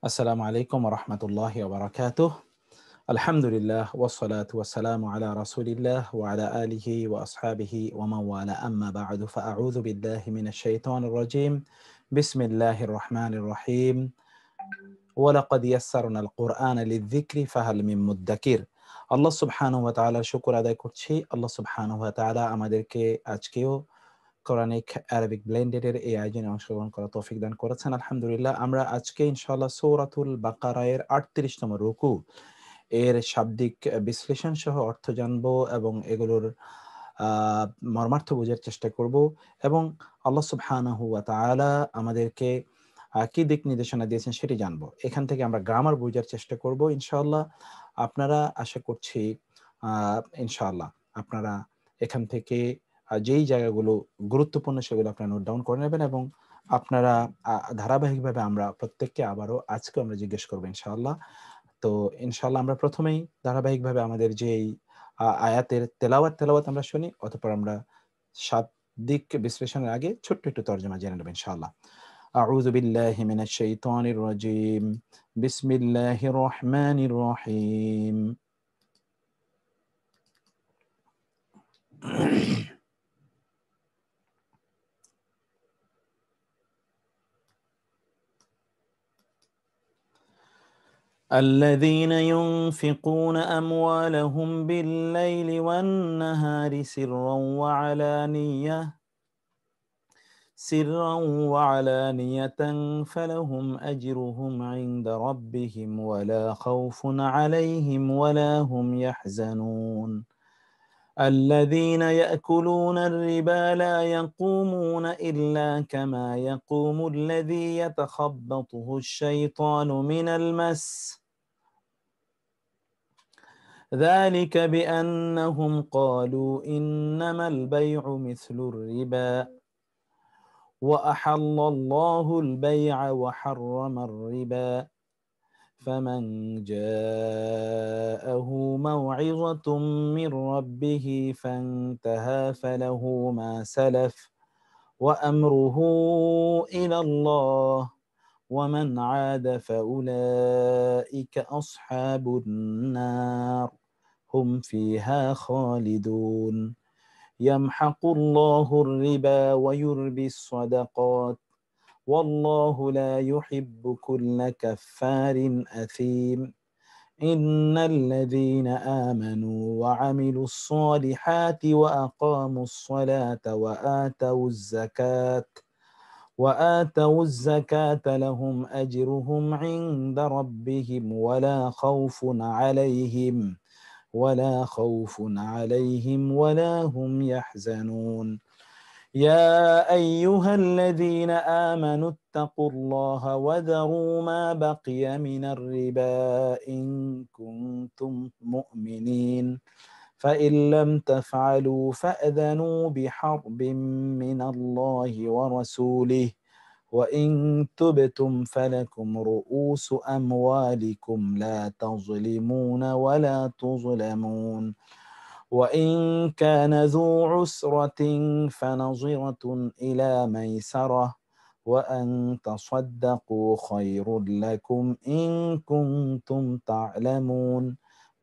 আসসালামু আলাইকুম ওয়া রাহমাতুল্লাহি ওয়া বারাকাতুহু। আলহামদুলিল্লাহ ওয়াসসালাতু ওয়াসসালামু আলা রাসূলিল্লাহ ওয়া আলা আলিহি ওয়া আসহাবিহি ওয়া মান ওয়ালা আম্মা বা'দু ফাআউযু বিল্লাহি মিনাশ শাইতানির রাজীম। বিসমিল্লাহির রহমানির রহিম। ওয়া লাকাদ ইয়াসসারনাল কুরআনা লিয-যিকরি ফাহাল মিন মুদ্দাকির। আল্লাহ সুবহানাহু ওয়া তাআলার শুকর আদায় করছি। আল্লাহ সুবহানাহু ওয়া তাআলা আমাদেরকে আজকেও কোরআনিক অ্যারাবিক ব্লেন্ডেড এর এই আয়োজনে অংশগ্রহণ করার তৌফিক দান করেছেন। আলহামদুলিল্লাহ। আমরা আজকে ইনশাআল্লাহ সূরাতুল বাকারা এর ৩৮ তম রুকু এর শাব্দিক বিশ্লেষণ সহ অর্থ জানবো এবং এগুলোর মর্মার্থ বোঝার চেষ্টা করব এবং আল্লাহ সুবহানাহু ওয়া তাআলা আমাদেরকে কি দিক নির্দেশনা দিয়েছেন সেটি জানবো। এখান থেকে আমরা গ্রামার বোঝার চেষ্টা করব ইনশাআল্লাহ। আপনারা আশা করছি ইনশাআল্লাহ আপনারা এখান থেকে যেই জায়গাগুলো গুরুত্বপূর্ণ সেগুলো আপনারা নোট ডাউন করে নেবেন এবং আপনারা ধারাবাহিকভাবে আমরা প্রত্যেককে আবারও আজকে আমরা জিজ্ঞেস করবো ইনশাআল্লাহ। তো ইনশাআল্লাহ আমরা প্রথমেই ধারাবাহিকভাবে আমাদের যেই আয়াতের তেলাওয়াত আমরা শুনি, অতঃপর আমরা শাব্দিক বিশ্লেষণের আগে ছোট্ট একটু তর্জমা জেনে নেব ইনশাআল্লাহ। আউযু বিল্লাহি মিনাশ শাইতানির রাজীম। বিসমিল্লাহির রহমানির রহিম। الذين ينفقون أموالهم بالليل والنهار سرا وعلانية فلهم أجرهم عند ربهم ولا خوف عليهم ولا هم يحزنون. الذين يأكلون الربا لا يقومون إلا كما يقوم الذي يتخبطه الشيطان من المس، ذلك بأنهم قالوا إنما البيع مثل الربا وأحل الله البيع وحرم الربا، فمن جاءه موعظة من ربه فانتهى فله ما سلف وأمره إلى الله ومن عاد فأولئك أصحاب النار هم فيها خالدون. يمحق الله الربا ويربي الصدقات والله لا يحب كل كفار أثيم. إن الذين آمنوا وعملوا الصالحات وأقاموا الصلاة وآتوا الزكاة لهم أجرهم عند ربهم ولا خوف عليهم ولا هم يحزنون. يا أيها الذين آمنوا اتقوا الله وذروا ما بقي من الربا إن كنتم مؤمنين فإن لم تفعلوا فأذنوا بحرب من الله ورسوله وإن تبتم فلكم رؤوس أموالكم لا تظلمون ولا تظلمون. وإن كان ذو عسرة فنظرة إلى ميسرة وأن تصدقوا خير لكم إن كنتم تعلمون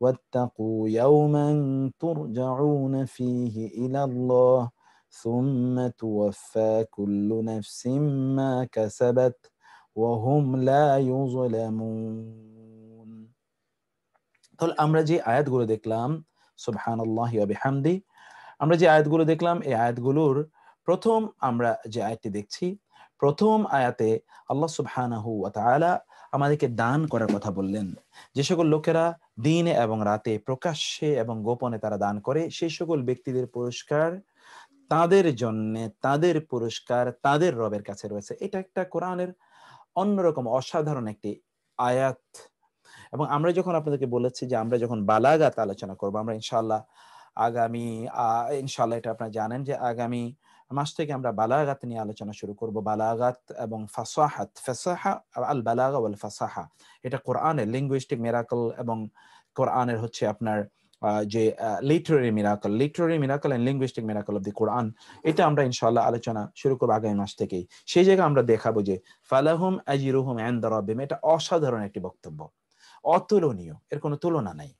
واتقوا يوما ترجعون فيه إلى الله ثم توفى كل نفس ما كسبت وهم لا يظلمون. তাহলে আমরা যে আয়াতগুলো দেখলাম, সুবহানাল্লাহি ওয়া বিহামদি, আমরা যে আয়াতগুলো দেখলাম এই আয়াতগুলোর প্রথম আমরা যে আয়াতটি দেখছি, প্রথম আয়াতে আল্লাহ সুবহানাহু ওয়া তাআলা আমাদেরকে দান করার কথা বললেন। যে সকল লোকেরা দিনে এবং রাতে প্রকাশ্যে এবং গোপনে তারা দান করে, সেই সকল ব্যক্তিদের পুরস্কার তাদের জন্যে, তাদের পুরস্কার তাদের রবের কাছে রয়েছে। এটা একটা কোরআনের অন্যরকম অসাধারণ একটি আয়াত। এবং আমরা যখন আপনাদেরকে বলেছি যে আমরা যখন বালাগাত আলোচনা করব, আমরা ইনশাআল্লাহ আগামী ইনশাআল্লাহ এটা আপনারা জানেন যে আগামী মাস থেকে আমরা বালাগাত নিয়ে আলোচনা শুরু করব। বালাগাত এবং ফাসাহা আল বালাগা ওয়াল ফাসাহা, এটা কোরআনের লিঙ্গুইস্টিক মিরাকল এবং কোরআনের হচ্ছে আপনার যে literary miracle and linguistic miracle of the Quran, এটা আমরা ইনশাআল্লাহ আলোচনা শুরু করব আগামী মাস থেকেই। সেই জায়গায় আমরা দেখাবো যে ফালাহুম আজরুহুম ইনদা রাব্বিহিম, এটা অসাধারণ একটি বক্তব্য, অতুলনীয়, এর কোনো তুলনা নাই।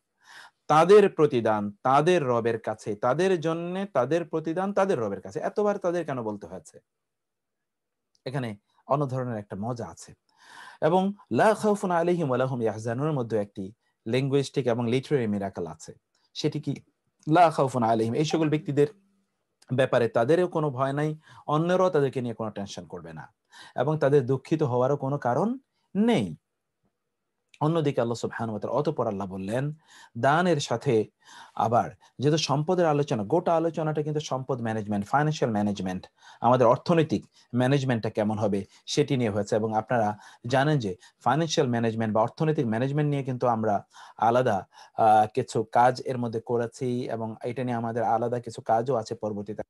তাদের প্রতিদান তাদের রবের কাছে, তাদের জন্য তাদের প্রতিদান তাদের রবের কাছে। এতবার তাদের কেন বলতে হয়েছে? এখানে অন্য ধরনের একটা মজা আছে। এবং লা খাউফুন আলাইহিম ওয়া লাহুম ইয়াহজানুনের মধ্যে একটি লিঙ্গুইস্টিক এবং লিটারারি মিরাকল আছে। সেটি কি? লা খাউফুন আলাইহিম, এই সকল ব্যক্তিদের ব্যাপারে তাদেরও কোনো ভয় নাই, অন্যরাও তাদেরকে নিয়ে কোনো টেনশন করবে না, এবং তাদের দুঃখিত হওয়ারও কোনো কারণ নেই। অন্যদিকে আল্লাহ সুবহানাহু ওয়া তাআলা অতঃপর আল্লাহ বললেন দানের সাথে আবার, যেহেতু সম্পদের আলোচনা, গোটা আলোচনাটা কিন্তু সম্পদ ম্যানেজমেন্ট, ফাইন্যান্সিয়াল ম্যানেজমেন্ট, আমাদের অর্থনৈতিক ম্যানেজমেন্টটা কেমন হবে সেটি নিয়ে হয়েছে। এবং আপনারা জানেন যে ফাইন্যান্সিয়াল ম্যানেজমেন্ট বা অর্থনৈতিক ম্যানেজমেন্ট নিয়ে কিন্তু আমরা আলাদা কিছু কাজ এর মধ্যে করেছি, এবং এটা নিয়ে আমাদের আলাদা কিছু কাজও আছে পরবর্তীতে।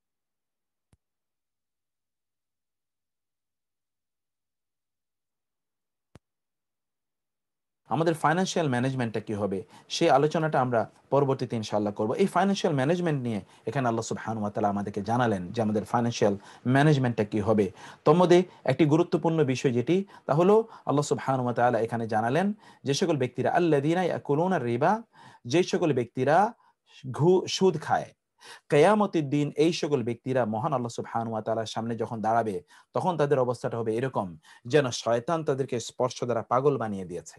আমাদের ফাইন্যান্সিয়াল ম্যানেজমেন্টটা কি হবে সেই আলোচনাটা আমরা পরবর্তীতে ইনশাআল্লাহ করব। এই ফাইন্যান্সিয়াল ম্যানেজমেন্ট নিয়ে এখানে আল্লাহ সুবহানাহু ওয়া তাআলা আমাদেরকে জানালেন যে আমাদের ফাইন্যান্সিয়াল ম্যানেজমেন্টটা কি হবে। তন্মধ্যে একটি গুরুত্বপূর্ণ বিষয় যেটি, তা হলো আল্লাহ সুবহানাহু ওয়া তাআলা এখানে জানালেন যে সকল ব্যক্তিরা আল্লাযীনা ইয়াকুলুনা রিবা, যে সকল ব্যক্তিরা সুদ খায়, কিয়ামতের দিন এই সকল ব্যক্তিরা মহান আল্লাহ সুবহানাহু ওয়া তাআলার সামনে যখন দাঁড়াবে, তখন তাদের অবস্থাটা হবে এরকম যেন শয়তান তাদেরকে স্পর্শ দ্বারা পাগল বানিয়ে দিয়েছে।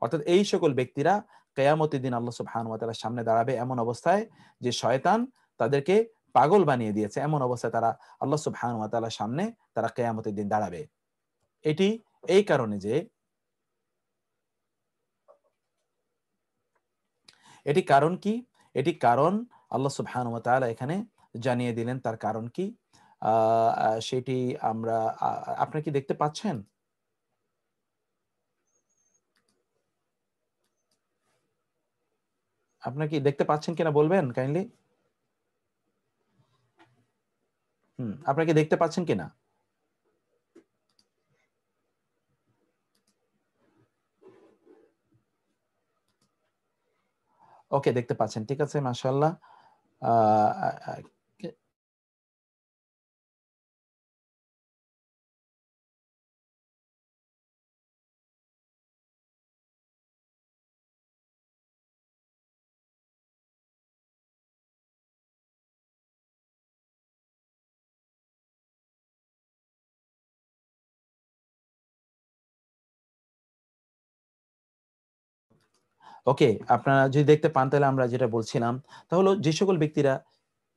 অর্থাৎ এই সকল ব্যক্তিরা কিয়ামতের দিন আল্লাহ সুবহানাহু ওয়া তাআলার সামনে দাঁড়াবে এমন অবস্থায় যে শয়তান তাদেরকে পাগল বানিয়ে দিয়েছে, এমন অবস্থায় তারা আল্লাহ সুবহানাহু ওয়া তাআলার সামনে তারা কিয়ামতের দিন দাঁড়াবে। এটি এই কারণে যে, এটি কারণ কি? এটি কারণ আল্লাহ সুবহানাহু ওয়া তাআলা এখানে জানিয়ে দিলেন তার কারণ কি। সেটি আমরা, আপনারা কি দেখতে পাচ্ছেন? আপনারা কি দেখতে পাচ্ছেন কিনা বলবেন কাইন্ডলি। আপনারা কি দেখতে পাচ্ছেন কিনা? ওকে, দেখতে পাচ্ছেন, ঠিক আছে, মাশাআল্লাহ। ওকে, আপনারা যদি দেখতে পান তাহলে আমরা যেটা বলছিলাম তা হলো যে সকল ব্যক্তিরা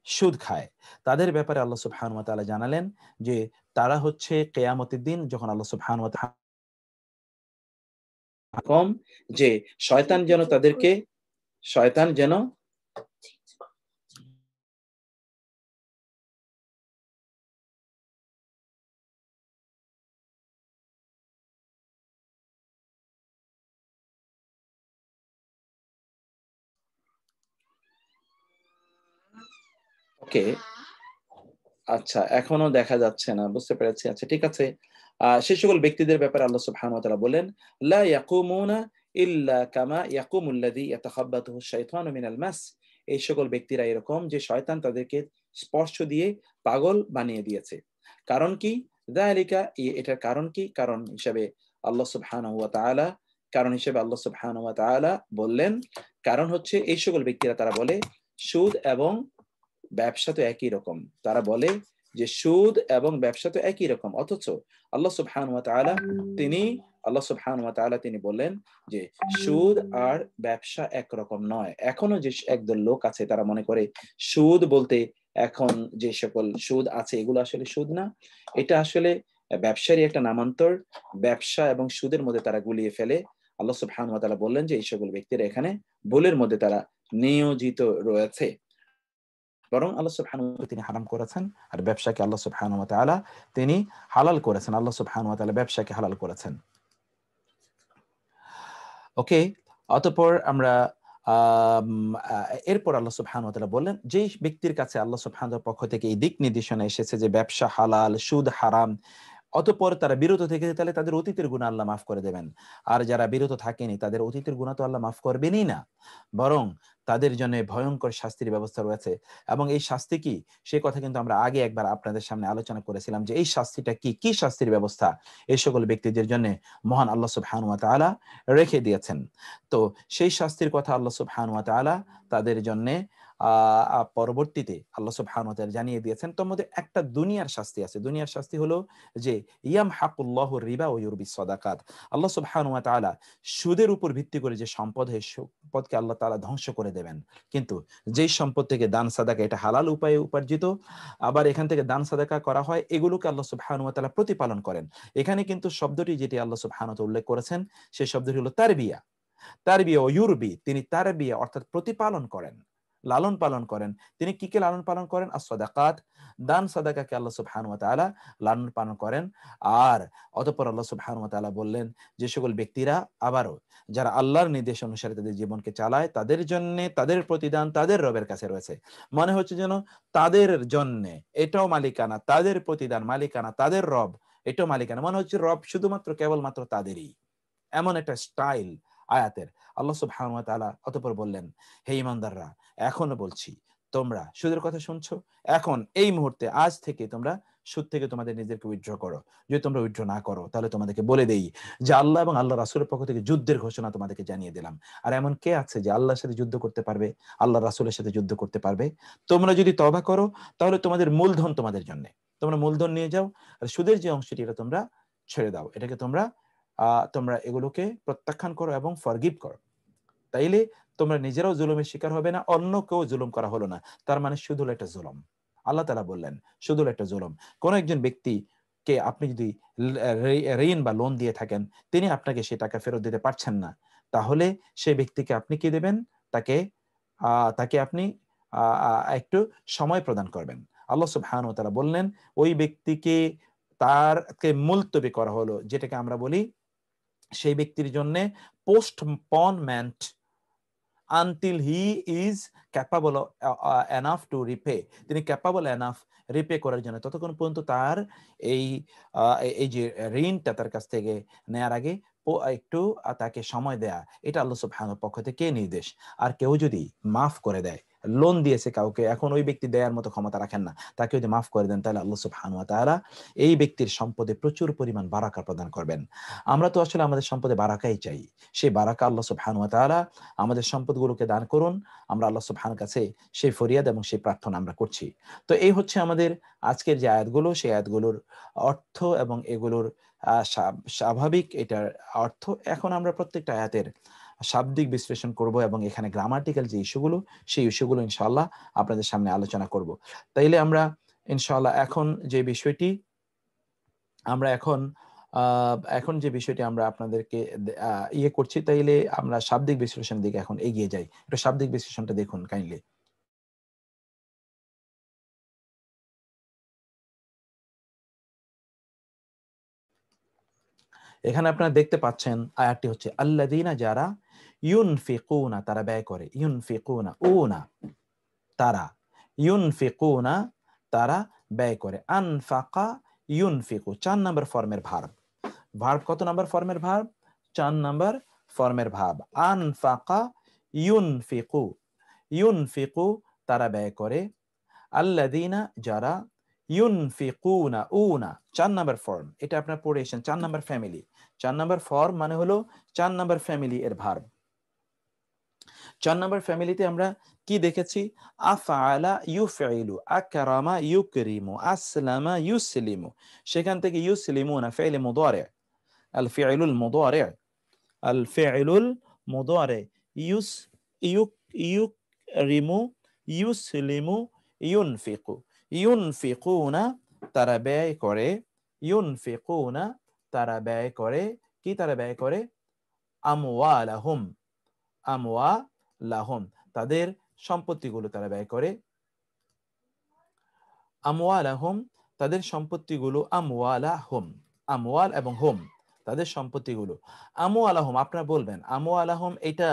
সুদ খায় তাদের ব্যাপারে আল্লাহ সুবহানাহু ওয়া তাআলা জানালেন যে তারা হচ্ছে কিয়ামতের দিন যখন আল্লাহ সুবহানাহু ওয়া তাআলা কম যে শয়তান যেন তাদেরকে, শয়তান যেন, ওকে, আচ্ছা, এখনো দেখা যাচ্ছে না, বুঝতে পেরেছি। আচ্ছা, ঠিক আছে। সে সকল ব্যক্তিদের ব্যাপারে আল্লাহ সুবহানাহু ওয়া তাআলা বলেন লা ইয়াকুমুনা ইল্লা কামা ইয়াকুমুল্লাযী ইয়াতাখাব্বাতুহু শাইতানু মিনাল মাস, এই সকল ব্যক্তিরা এরকম যে শয়তান তাদেরকে স্পর্শ দিয়ে পাগল বানিয়ে দিয়েছে। কারণ কি? যালিকা, এটার কারণ কি? কারণ হিসেবে আল্লাহ সুবহানাহু ওয়া তাআলা, কারণ হিসেবে আল্লাহ সুবহানাহু ওয়া তাআলা বললেন, কারণ হচ্ছে এই সকল ব্যক্তিরা তারা বলে সুদ এবং ব্যবসা তো একই রকম। তারা বলে যে সুদ এবং ব্যবসা তো একই রকম, অথচ আল্লাহ সুবহানাহু ওয়া তাআলা তিনি, আল্লাহ সুবহানাহু ওয়া তাআলা তিনি বললেন যে সুদ আর ব্যবসা একরকম নয়। এখনো যে একদল লোক আছে তারা মনে করে সুদ বলতে এখন যে সকল সুদ আছে এগুলো আসলে সুদ না, এটা আসলে ব্যবসারই একটা নামান্তর। ব্যবসা এবং সুদের মধ্যে তারা গুলিয়ে ফেলে। আল্লাহ সুবহানাহু ওয়া তাআলা বললেন যে এই সকল ব্যক্তিরা এখানে ভুলের মধ্যে তারা নিয়োজিত রয়েছে। বরং আল্লাহ সুবহানাহু ওয়া তাআলা তিনি হারাম করেছেন, আর ব্যবসাকে আল্লাহ সুবহানাহু ওয়া তাআলা তিনি হালাল করেছেন। আল্লাহ সুবহানাহু ওয়া তাআলা ব্যবসাকে হালাল করেছেন। ওকে, অতঃপর আমরা এরপর আল্লাহ সুবহানাহু ওয়া তাআলা বললেন যেই ব্যক্তির কাছে আল্লাহ সুবহানাহু ওয়া তাআলার পক্ষ থেকে এই দিক নির্দেশনা এসেছে যে ব্যবসা হালাল, সুদ হারাম, অতঃপর তারা বিরত থেকে তাহলে তাদের অতীতের গুনাহ আল্লাহ মাফ করে দেবেন। আর যারা বিরত থাকেনি তাদের অতীতের গুনাহ তো আল্লাহ মাফ করবেনই না, বরং তাদের জন্য ভয়ঙ্কর শাস্তির ব্যবস্থা রয়েছে। এবং এই শাস্তি কি, সে কথা কিন্তু আমরা আগে একবার আপনাদের সামনে আলোচনা করেছিলাম যে এই শাস্তিটা কি, কি শাস্তির ব্যবস্থা এই সকল ব্যক্তিদের জন্য মহান আল্লাহ সুবহানাহু ওয়া তাআলা রেখে দিয়েছেন। তো সেই শাস্তির কথা আল্লাহ সুবহানাহু ওয়া তাআলা তাদের জন্য পরবর্তীতে আল্লাহ সুবহানাহু ওয়া তাআলা জানিয়ে দিয়েছেন। তোর মধ্যে একটা দুনিয়ার শাস্তি আছে। দুনিয়ার শাস্তি হলো যে ইয়ামহাকুল্লাহু রিবা ওয়া ইউরবিস সাদাকাত। আল্লাহ সুবহানাহু ওয়া তাআলা সুদের উপর ভিত্তি করে যে সম্পদ হয়, সম্পদকে আল্লাহ তাআলা ধ্বংস করে দেবেন। কিন্তু যেই সম্পদ থেকে দান সাদাকা, এটা হালাল উপায়ে উপার্জিত, আবার এখান থেকে দান সাদাকা করা হয়, এগুলোকে আল্লাহ সুবহানাহু ওয়া তাআলা প্রতিপালন করেন। এখানে কিন্তু শব্দটি যেটি আল্লাহ সুবহানাহু ওয়া তাআলা উল্লেখ করেছেন সেই শব্দটি হলো তারবিয়া। তারবিয়া ও ইউরবি, তিনি তারবিয়া অর্থাৎ প্রতিপালন করেন, লালন পালন করেন। তিনি কি কে লালন পালন করেন? as-সাদাকাত, দান সাদাকাকে আল্লাহ সুবহানাহু ওয়া তাআলা লালন পালন করেন। আর অতঃপর আল্লাহ সুবহানাহু ওয়া তাআলা বললেন যে সকল ব্যক্তিরা আবারও যারা আল্লাহর নির্দেশ অনুসারে তাদের জীবনকে চালায়, তাদের জন্য তাদের প্রতিদান তাদের রবের কাছে রয়েছে। মনে হচ্ছে যেন তাদের জন্য এটাও মালিকানা, তাদের প্রতিদান মালিকানা, তাদের রব এটাও মালিকানা, মনে হচ্ছে রব শুধুমাত্র কেবলমাত্র তাদেরই, এমন একটা স্টাইল আয়াতের। আল্লাহ সুবহানাহু ওয়া তাআলা অতঃপর বললেন, হে ঈমানদাররা, এখনো বলছি তোমরা সুদের কথা শুনছো, এখন এই মুহূর্তে আজ থেকে তোমরা সুদ থেকে তোমাদের নিজেকে উইথড্র করো। যদি তোমরা উইথড্র না করো তাহলে তোমাদেরকে বলে দেই যে আল্লাহ এবং আল্লাহ রাসূলের পক্ষ থেকে যুদ্ধের ঘোষণা তোমাদেরকে জানিয়ে দিলাম। আর এমন কে আছে যে আল্লাহর সাথে যুদ্ধ করতে পারবে, আল্লাহ রাসূলের সাথে যুদ্ধ করতে পারবে? তোমরা যদি তওবা করো তাহলে তোমাদের মূলধন তোমাদের জন্য, তোমরা মূলধন নিয়ে যাও, আর সুদের যে অংশটি এটা তোমরা ছেড়ে দাও, এটাকে তোমরা এগুলোকে প্রত্যাখ্যান করো এবং ফরগিভ করো। তাইলে তোমরা নিজেরাও জুলুমের শিকার হবে না, অন্য কেউ জুলুম করা হলো না। তার মানে শুধু একটা জুলুম, আল্লাহ তাআলা বললেন শুধু একটা জুলুম। কোন একজন ব্যক্তিকে আপনি যদি ঋণ বা লোন দিয়ে থাকেন, তিনি আপনাকে সে টাকা ফেরত দিতে পারছেন না, তাহলে সেই ব্যক্তিকে আপনি কি দেবেন? তাকে তাকে আপনি একটু সময় প্রদান করবেন। আল্লাহ সুবহানাহু ওয়া তাআলা বললেন ওই ব্যক্তিকে তারকে মুলতবি করা হলো, যেটাকে আমরা বলি সেই ব্যক্তির জন্য postponement until he is capable enough to repay. তিনি ক্যাপাবল এনাফ রিপে করার জন্য, ততক্ষণ পর্যন্ত তার এই এই যে ঋণটা তার কাছ থেকে নেয়ার আগে একটু তাকে সময় দেয়া, এটা আল্লাহ সুবহানাহুর পক্ষ থেকে নির্দেশ। আর কেউ যদি মাফ করে দেয়, লোন দিয়েছে কাউকে, এখন ওই ব্যক্তি দেয়ার মতো ক্ষমতা রাখেন না, তাকে যদি মাফ করে দেন তাহলে আল্লাহ সুবহানাহু ওয়া তাআলা এই ব্যক্তির সম্পদে প্রচুর পরিমাণ বারাকা প্রদান করবেন। আমরা তো আসলে আমাদের সম্পদে বারাকাই চাই, সেই বারাকা আল্লাহ সুবহানাহু ওয়া তাআলা আমাদের সম্পদগুলোকে দান করুন। আমরা আল্লাহ সুবহানাহুর কাছে সেই ফরিয়াদ এবং সেই প্রার্থনা আমরা করছি। তো এই হচ্ছে আমাদের আজকের যে আয়াতগুলো, সেই আয়াতগুলোর অর্থ এবং এগুলোর স্বাভাবিক এটার অর্থ। এখন আমরা প্রত্যেকটা আয়াতের শাব্দিক বিশ্লেষণ করব এবং এখানে গ্রামাটিক্যাল যে ইস্যুগুলো, সেই ইস্যুগুলো ইনশাআল্লাহ আপনাদের সামনে আলোচনা করব। তাইলে আমরা ইনশাআল্লাহ এখন যে বিষয়টি আমরা আপনাদেরকে ইয়ে করছি, তাইলে আমরা শাব্দিক বিশ্লেষণ দিকে এখন এগিয়ে যাই। একটু শাব্দিক বিশ্লেষণটা দেখুন কাইন্ডলি। এখানে আপনারা দেখতে পাচ্ছেন আয়াতটি হচ্ছে আল্লাযীনা, যারা ইউনফিকুনা তারা ব্যয় করে, ইউনফিকুনা উনা তারা, ইউনফিকুনা তারা ব্যয় করে, আনফাকা ইউনফিকু 4 নম্বর ফর্মের ভার্ব। ভার্ব কত নম্বর ফর্মের ভার্ব? 4 নম্বর ফর্মের ভার্ব। আনফাকা ইউনফিকু, ইউনফিকু তারা ব্যয় করে, আল্লাযীনা যারা, ইউনফিকুনা উনা 4 নম্বর ফর্ম, এটা আপনারা পড়ে এসেছেন। 4 নম্বর ফ্যামিলি, 4 নম্বর ফর্ম মানে হলো 4 নম্বর ফ্যামিলি এর ভার্ব। 4 নম্বর ফ্যামিলিতে আমরা কি দেখেছি? আফআলা ইউফঈলু, আকরামা ইউকরিমু, আসলামা ইউসলিমু। সেখান থেকে ইউসলিমুনা ফি'ল মুদারি, আল ফি'লুল মুদারি, আল ফি'লুল মুদারি, ইউস ইউকরিমু, ইউসলিমু, ইউনফিকু। ইউনফিকুনা তারা ব্যয় করে, ইউনফিকুনা তারা ব্যয় করে, কি তারা ব্যয় করে? আমওয়ালাহুম, আমওয়ালাহুম তাদের সম্পত্তিগুলো তারা ব্যয় করে, আমওয়ালাহুম তাদের সম্পত্তিগুলো, আমওয়ালাহুম আমওয়াল এবং হুম তাদের সম্পত্তিগুলো। আমওয়ালাহুম আপনারা বলবেন আমওয়ালাহুম, এটা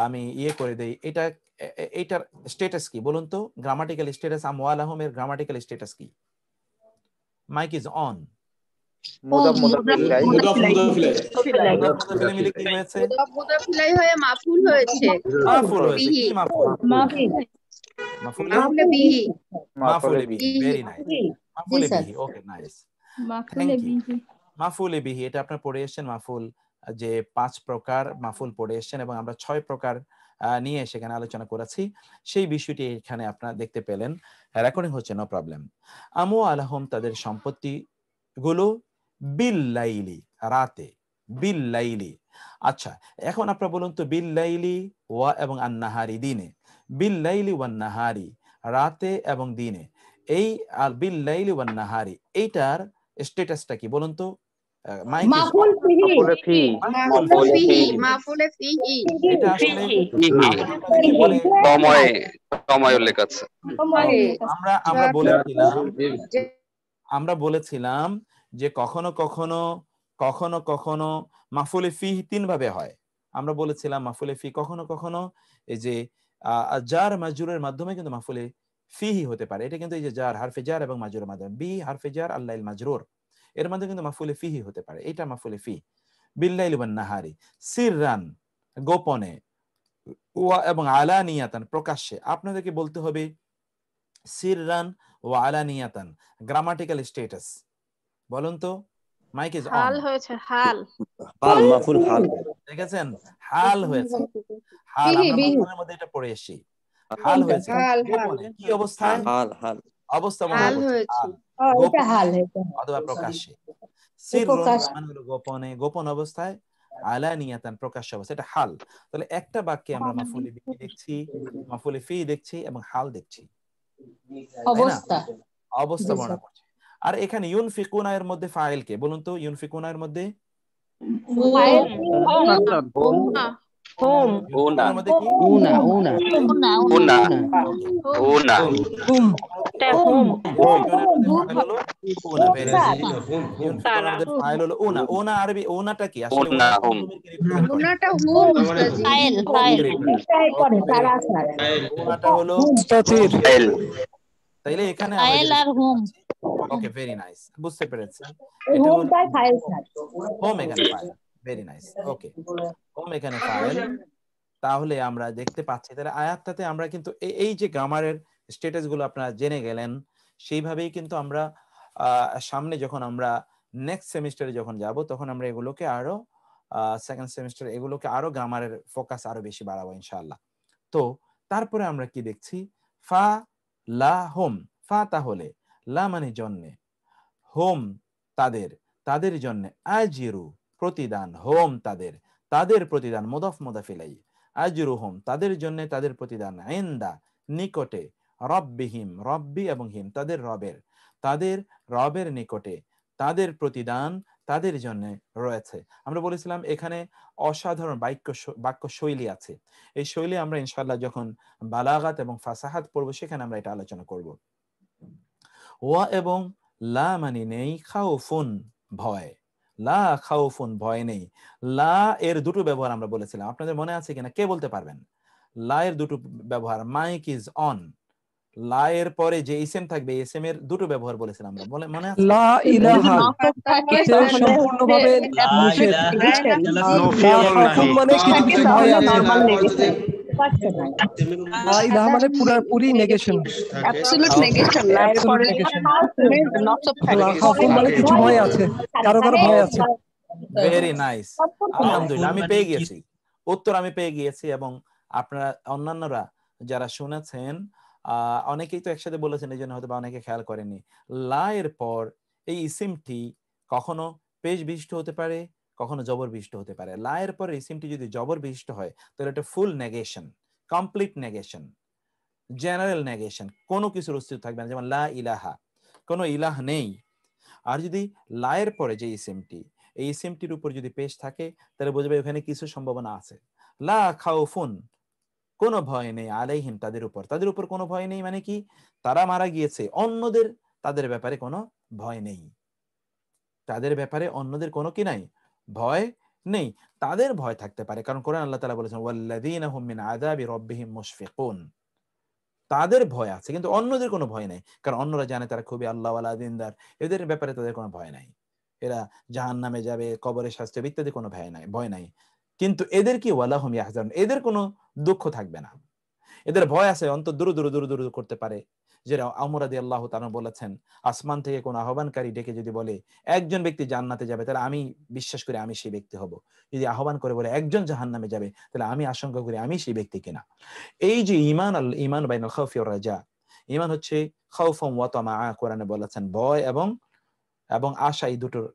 আমি ইয়ে করে দেই, এটার স্ট্যাটাস কি বলুন তো? গ্রামাটিক্যাল স্ট্যাটাস আমওয়ালাহুম এর গ্রামাটিক্যাল স্ট্যাটাস কি? মাইক ইজ অন, মুদাফ মুদাফ ইলাইহি মুদাফ মুদাফ মিলে কি হয়েছে? মুদাফ ইলাইহি হয়ে মাফুল হয়েছে। মাফুল হয়েছে। কি মাফুল? মাফুলে বিহি। মাফুলে বিহি। Very nice. মাফুলে বিহি। Okay, nice. Thank you. মাফুলে বিহি, এটা আপনারা পড়ে এসেছেন। মাফুল যে 5 প্রকার মাফুল পড়ে এসেছেন এবং আমরা 6 প্রকার নিয়ে সেখানে আলোচনা করেছি। সেই বিষয়টি এখানে আপনারা দেখতে পেলেন। রেকর্ডিং হচ্ছে, নো প্রবলেম। আমু আলাহম, তাদের সম্পত্তি গুলো, বিল লাইলি, রাতে, বিল লাইলি। আচ্ছা, এখন আপনারা বলুন তো, বিল লাইলি ওয়া এবং আন-নাহারি, দিনে। বিল লাইলি ওয়ান নাহারি, রাতে এবং দিনে। এই আর বিল লাইলি ওয়ান নাহারি, এইটার স্ট্যাটাসটা কি বলুন তো? মাফুল ফিহি মাফুলে ফিহি। এটা আসলে সময় উল্লেখ আছে। আমরা বলেছিলাম যে কখনো কখনো মাফুলে ফিহি 3 ভাবে হয়। আমরা বলেছিলাম মাফুলে ফি কখনো কখনো এই যে জার মাজরুরের মাধ্যমে কিন্তু মাফুলে ফিহি হতে পারে। এটা কিন্তু এই যে জার, হারফে জার এবং মাজরুরের মাধ্যমে, বি হারফে জার আল্লাইল মাজরুর, এর মধ্যে কিন্তু মাফুলে ফিহি হতে পারে। এটা মাফুলে ফি। বিল্লাইলি ওয়ান নাহারি, সিররান, গোপনে, ওয়া এবং আলানিয়াতান, প্রকাশ্যে। আপনাদেরকে বলতে হবে সিররান ওয়া আলানিয়াতান, গ্রামাটিক্যাল স্ট্যাটাস বলুন তো। Mike is on. হাল হয়েছে, হাল মাফুল হাল দেখেছেন, হাল হয়েছে। হাল আমরা মাফুলের মধ্যে এটা পড়ে এসেছি। হাল হয়েছে গোপনে, কি অবস্থায়? অবস্থা মনে হচ্ছে হাল অথবা প্রকাশ্যে। সিররুন মানে হলো গোপনে, গোপন অবস্থায়। আলানিয়াতান, প্রকাশ্য অবস্থায়, এটা হাল। তাহলে একটা বাক্যে আমরা মাফুলে বিহি দেখছি, মাফুলে ফি দেখছি এবং হাল দেখছি, অবস্থা বর্ণনা করছে। আর এখানে ইউনফিকুনা এর মধ্যে ফাইল কে বলুন তো? ইউনফিকুনা এর মধ্যে তাইলে এখানে ওকে, ভেরি নাইস, বুঝতে পেরেছি। হোম এখানে ফাইল, ভেরি নাইস। ওকে, হোম এখানে ফাইল। তাহলে আমরা দেখতে পাচ্ছি তাহলে আয়াতটাতে আমরা কিন্তু এই যে গ্রামারের স্ট্যাটাস গুলো আপনারা জেনে গেলেন, সেইভাবেই কিন্তু আমরা সামনে যখন আমরা নেক্সট সেমিস্টারে যখন যাব তখন আমরা এগুলোকে আরো সেকেন্ড সেমিস্টার এগুলোকে আরো গ্রামারের ফোকাস আরো বেশি বাড়াবো ইনশাআল্লাহ। তো তারপরে আমরা কি দেখছি? ফা লা হোম, ফা তাহলে, লা মানে জন্যে, হোম তাদের, তাদের জন্য, আজিরু প্রতিদান, হোম তাদের, তাদের প্রতিদান, মুদাফ মুদাফ ইলাইহি, আজরুহুম তাদের জন্য, তাদের প্রতিদান, ইনদা নিকটে, রব্বিহিম রব্বি এবং হিম তাদের রবের, তাদের রবের নিকটে, তাদের প্রতিদান তাদের জন্য রয়েছে। আমরা বলেছিলাম এখানে অসাধারণ বাক্য শৈলী আছে। এই শৈলী আমরা ইনশাআল্লাহ যখন বালাগাত এবং ফাসাহাত পড়ব সেখানে আমরা এটা আলোচনা করব। ওয়া এবং লা মানে নেই, খাউফুন ভয়, লা খাউফুন ভয় নেই। লা এর দুটো ব্যবহার আমরা বলেছিলাম, আপনাদের মনে আছে কিনা, কে বলতে পারবেন? লা এর দুটো ব্যবহার, মাইক ইজ অন, লা এর পরে যে ইসেম থাকবে ইসেম এর দুটো ব্যবহার বলেছিলাম আমরা, বলে মনে আছে? লা ইলাহা সম্পূর্ণভাবে নিষেধ, লা খাউফুন মানে কিছু কিছু ভয় আছে, লা ইলাহা মানে পুরোপুরি নেগেশন, অ্যাবসলিউট নেগেশন, লা এর পরে লা খাউফুন মানে কিছু ভয় আছে, কারো কারো ভয় আছে। ভেরি নাইস, আলহামদুলিল্লাহ, আমি পেয়ে গেছি উত্তর, আমি পেয়ে গিয়েছি। এবং আপনারা অন্যান্যরা যারা শুনেছেন অনেকেই তো একসাথে বলেছেন, এই জন্য হয়তো বা অনেকে খেয়াল করেনি। লা এর পর এই ইসিমটি কখনো পেশ বিশিষ্ট হতে পারে, কখনো জবর বিশিষ্ট হতে পারে। লা এর পর ইসিমটি যদি জবর বিশিষ্ট হয় তাহলে এটা full negation, complete negation, general negation, কোনো কিছুর অস্তিত্ব থাকবে না। যেমন লা ইলাহা, কোনো ইলাহ নেই। আর যদি লা এর পরে যে ইসিমটি, এই ইসিমটির উপর যদি পেশ থাকে তাহলে বুঝবে এখানে কিছু সম্ভাবনা আছে। লা খাউফুন কোনো ভয় নেই, আলাইহিম তাদের উপর, তাদের উপর কোনো ভয় নেই মানে কি? তারা মারা গিয়েছে, অন্যদের তাদের ব্যাপারে কোনো ভয় নেই, তাদের ব্যাপারে অন্যদের কোনো কি নাই, ভয় নেই। তাদের ভয় থাকতে পারে, কারণ কোরআন আল্লাহ তাআলা বলেছেন ওয়াল্লাযীনা হুম মিন আযাবি রাব্বিহিম মুশফিকুন, তাদের ভয় আছে কিন্তু অন্যদের কোনো ভয় নাই, কারণ অন্যরা জানে তারা খুবই আল্লাহওয়ালা দিনদার, এদের ব্যাপারে তাদের কোনো ভয় নাই। এরা জাহান্নামে যাবে, কবরে শাস্তি হবে ইত্যাদি কোনো ভয় নাই। কিন্তু এদের কি ওয়ালাহুম ইয়াহজানুন, এদের কোনো দুঃখ থাকবে না। এদের ভয় আছে, অন্তর দূর দূর দূর দূর করতে পারে। যেটা ওমর রাদিয়াল্লাহু তাআলা বলেছেন, আসমান থেকে কোন আহ্বানকারী ডেকে যদি বলে একজন ব্যক্তি জান্নাতে যাবে, তাহলে আমি বিশ্বাস করি আমি সেই ব্যক্তি হব। যদি আহ্বান করে বলে একজন জাহান্নামে যাবে, তাহলে আমি আশঙ্কা করি আমি সেই ব্যক্তি কিনা। এই যে ঈমান বাইনাল খাউফি ওয়ার রাজা, ঈমান হচ্ছে খাউফুম ওয়া তামাআ, কোরআনে বলেছেন ভয় এবং আশা, এই দুটোর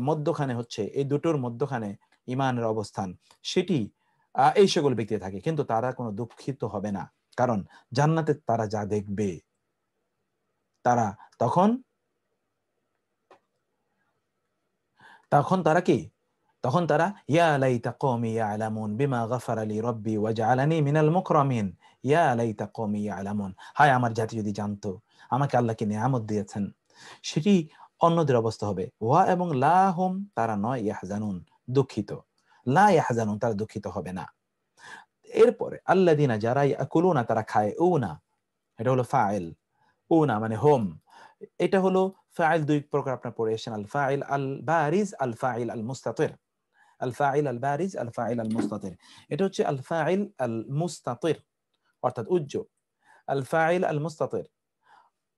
মধ্যখানে হচ্ছে, এই দুটোর মধ্যখানে ঈমানের অবস্থান, সেটি এই সকল ব্যক্তি থাকে। কিন্তু তারা কোনো দুঃখিত হবে না, কারণ জান্নাতে তারা যা দেখবে, তারা তখন তারা কি, তখন তারা ইয়া লাইতা কওমি ইয়ালামুন বিমা গাফারা লি রাব্বি ওয়াজআলানি মিনাল মুকরামিন, ইয়া লাইতা কওমি ইয়ালামুন, হায় আমার জাতি যদি জানতো আমাকে আল্লাহ কি নিয়ামত দিয়েছেন। সেটি অন্যদের অবস্থা হবে। ওয়া এবং লা হুম, তারা নয়, ইয়াহজানুন, দুঃখিত। লা ইয়াহজানুন, তারা দুঃখিত হবে না। এরপরে আল্লাযিনা, যারা ইয়াকুলুনা, তারা খায়, উনা এটা হলো ফাইল, উনা মানে হোম, এটা হলো ফাইল দুই প্রকার আপনারা পড়ে এসেছেন, আল ফাইল আল বারিজ, আল ফাইল আল মুস্তাতির। আল ফাইল আল বারিজ, আল ফাইল আল মুস্তাতির, এটা হচ্ছে আল ফাইল আল মুস্তাতির অর্থাৎ উজ্জ্বল, আল ফাইল আল মুস্তাতির।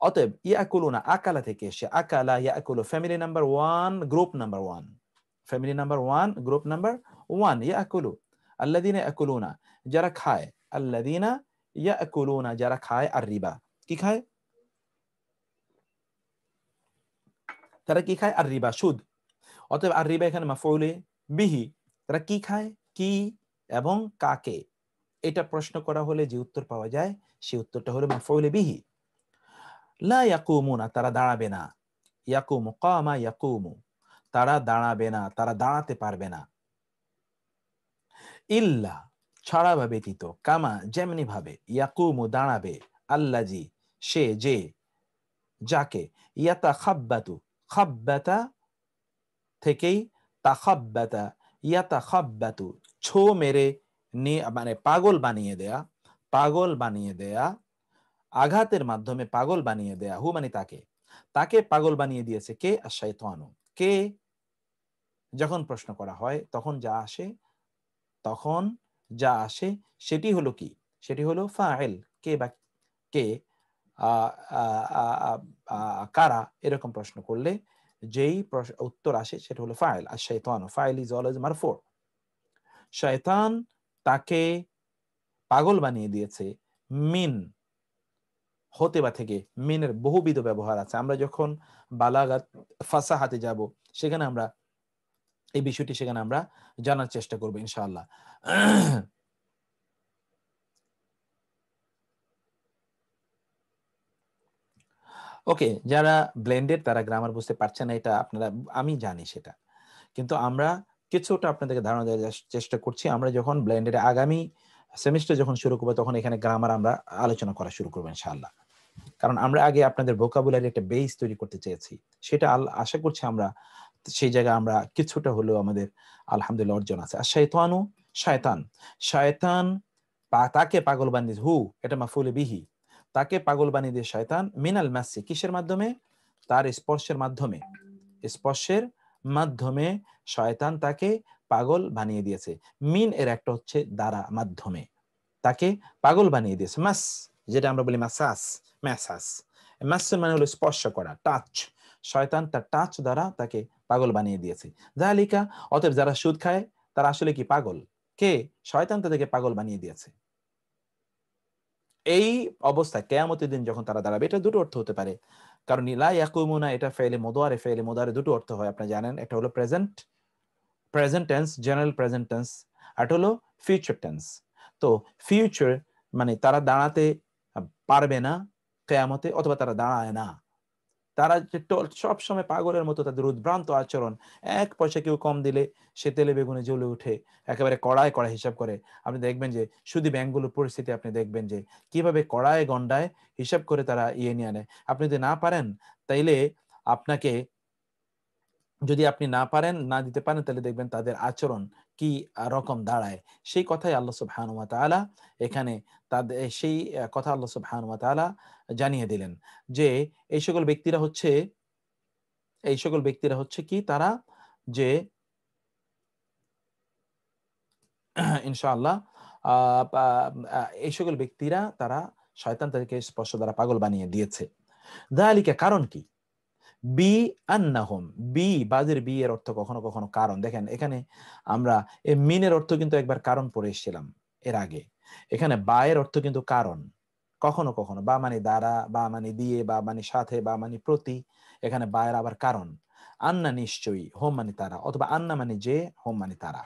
অতএব ইয়াকুলুনা আকালা থেকে এসে, আকালা ইয়াকুলু family number 1 group number 1, family number 1 group number 1, ইয়াকুলু আল্লাযিনা ইয়াকুলুনা, যারা খায়, আল্লাযিনা ইয়াকুলুনা, যারা খায় আর রিবা, কি খায়, তারা কি খায়, আর রিবা, সুদ। অতএব আর রিবা এখানে মাফউলে বিহি, তারা কি খায়, কি এবং কাকে, এটা প্রশ্ন করা হলে যে উত্তর পাওয়া যায় সেই উত্তরটা হলো মাফউলে বিহি। লা ইয়াকুমুনা, তারা দাঁড়াবে না, ইয়াকুমু কামা ইয়াকুমু, তারা দাঁড়াবে না, তারা দাঁড়াতে পারবে না, ইল্লা, ছাড়া বা ব্যতীত, কামা যেমনি ভাবে, ইয়াকুমু দাঁড়াবে, আল্লাজি সে, যে, যাকে, ইয়াতাখাব্বাতু, খাব্বাতা থেকেই তাখাব্বাতা, ইয়াতাখাব্বাতু ছো মেরে মানে পাগল বানিয়ে দেয়া, পাগল বানিয়ে দেয়া, আঘাতের মাধ্যমে পাগল বানিয়ে দেয়া, হু মানে তাকে, তাকে পাগল বানিয়ে দিয়েছে কে, আশ-শাইতানু, কে, যখন প্রশ্ন করা হয় তখন যা আসে সেটি হলো কি, সেটি হলো ফাইল, কে বা কে, কারা, এরকম প্রশ্ন করলে যেই উত্তর আসে সেটা হলো ফাইল। আর শাইতানু, ফাইল ইজ অলওয়েজ মারফু। শয়তান তাকে পাগল বানিয়ে দিয়েছে, মিন হতে বা থেকে, মিনের বহুবিধ ব্যবহার আছে। আমরা যখন বালাগাত ফাসাহাতে যাব সেখানে আমরা এই বিষয়টি সেখানে আমরা জানার চেষ্টা করব ইনশাআল্লাহ। ওকে, যারা ব্লেন্ডেড তারা গ্রামার বুঝতে পারছেন না, এটা আপনারা, আমি জানি সেটা, কিন্তু আমরা কিছুটা আপনাদেরকে ধারণা দেওয়ার চেষ্টা করছি। আমরা যখন ব্লেন্ডেড আগামী সেমিস্টার যখন শুরু করবো তখন এখানে গ্রামার আমরা আলোচনা করা শুরু করবো ইনশাআল্লাহ। কারণ আমরা আগে আপনাদের ভোকাবুলারি একটা বেস তৈরি করতে চেয়েছি, সেটা আশা করছি আমরা সেই জায়গায় আমরা কিছুটা হলেও আমাদের আলহামদুলিল্লাহ অর্জন আছে। আর শয়তানু, শয়তান, শয়তান তাকে পাগল বানিয়ে, হু এটা মাফউলে বিহি, তাকে পাগল বানিয়ে দিয়ে শয়তান, মিনাল মাসি, কিসের মাধ্যমে, তার স্পর্শের মাধ্যমে, স্পর্শের মাধ্যমে শয়তান তাকে পাগল বানিয়ে দিয়েছে। মিন এর একটা হচ্ছে দ্বারা, মাধ্যমে তাকে পাগল বানিয়ে দিয়েছে। মাস, যেটা আমরা বলি মাসাস, ম্যাসাস, মাস মানে হলো স্পর্শ করা, টাচ, শয়তান তার টাচ দ্বারা তাকে পাগল বানিয়ে দিয়েছে। যালিকা, অতএব যারা সুদ খায় তারা আসলে কি পাগল, কে, শয়তান তাদেরকে পাগল বানিয়ে দিয়েছে। এই অবস্থায় কিয়ামতের দিন যখন তারা দাঁড়াবে, এটা দুটো অর্থ হতে পারে, কারণ লা ইয়াকুমুনা এটা ফেলে মুদারে, ফেলে মুদারে দুটো অর্থ হয় আপনারা জানেন, একটা হলো present tense, general present tense, আর হলো ফিউচার টেন্স। তো ফিউচার মানে তারা দাঁড়াতে পারবে না কিয়ামতে, অথবা তারা দাঁড়ায় না, তারা সব সময় পাগলের মতো তাদের উদ্ভ্রান্ত আচরণ, এক পয়সা কেউ কম দিলে সে তেলে বেগুনে জ্বলে উঠে একেবারে কড়ায় কড়ায় হিসাব করে। আপনি দেখবেন যে শুধু ব্যাংকগুলোর পরিস্থিতি আপনি দেখবেন যে কিভাবে কড়ায় গন্ডায় হিসাব করে তারা নিয়ে নেয়। আপনি যদি না পারেন তাইলে আপনাকে, যদি আপনি না পারেন, না দিতে পারেন, তাহলে দেখবেন তাদের আচরণ কি রকম দাঁড়ায়। সেই কথাই আল্লাহ সুবহানাহু ওয়া তাআলা এখানে তাদের সেই কথা আল্লাহ সুবহানাহু ওয়া তাআলা জানিয়ে দিলেন যে এই সকল ব্যক্তিরা হচ্ছে এই সকল ব্যক্তিরা হচ্ছে কি, তারা যে ইনশাআল্লাহ এই সকল ব্যক্তিরা তারা শয়তান তাদেরকে স্পর্শ দ্বারা পাগল বানিয়ে দিয়েছে। যালিকা, কারণ কি? বি আন্নাহুম, বি বাজের বি এর অর্থ কখনো কখনো কারণ। দেখেন এখানে আমরা এই মিনের অর্থ কিন্তু একবার কারণ পড়ে এসেছিলাম এর আগে। এখানে বা এর অর্থ কিন্তু কারণ, কখনো কখনো বা মানে দ্বারা, বা মানে দিয়ে, বা মানে সাথে, বা মানে প্রতি। এখানে বা এর আবার কারণ। আন্না নিশ্চয়ই, হোম মানে তারা, অথবা আন্না মানে যে, হোম মানে তারা।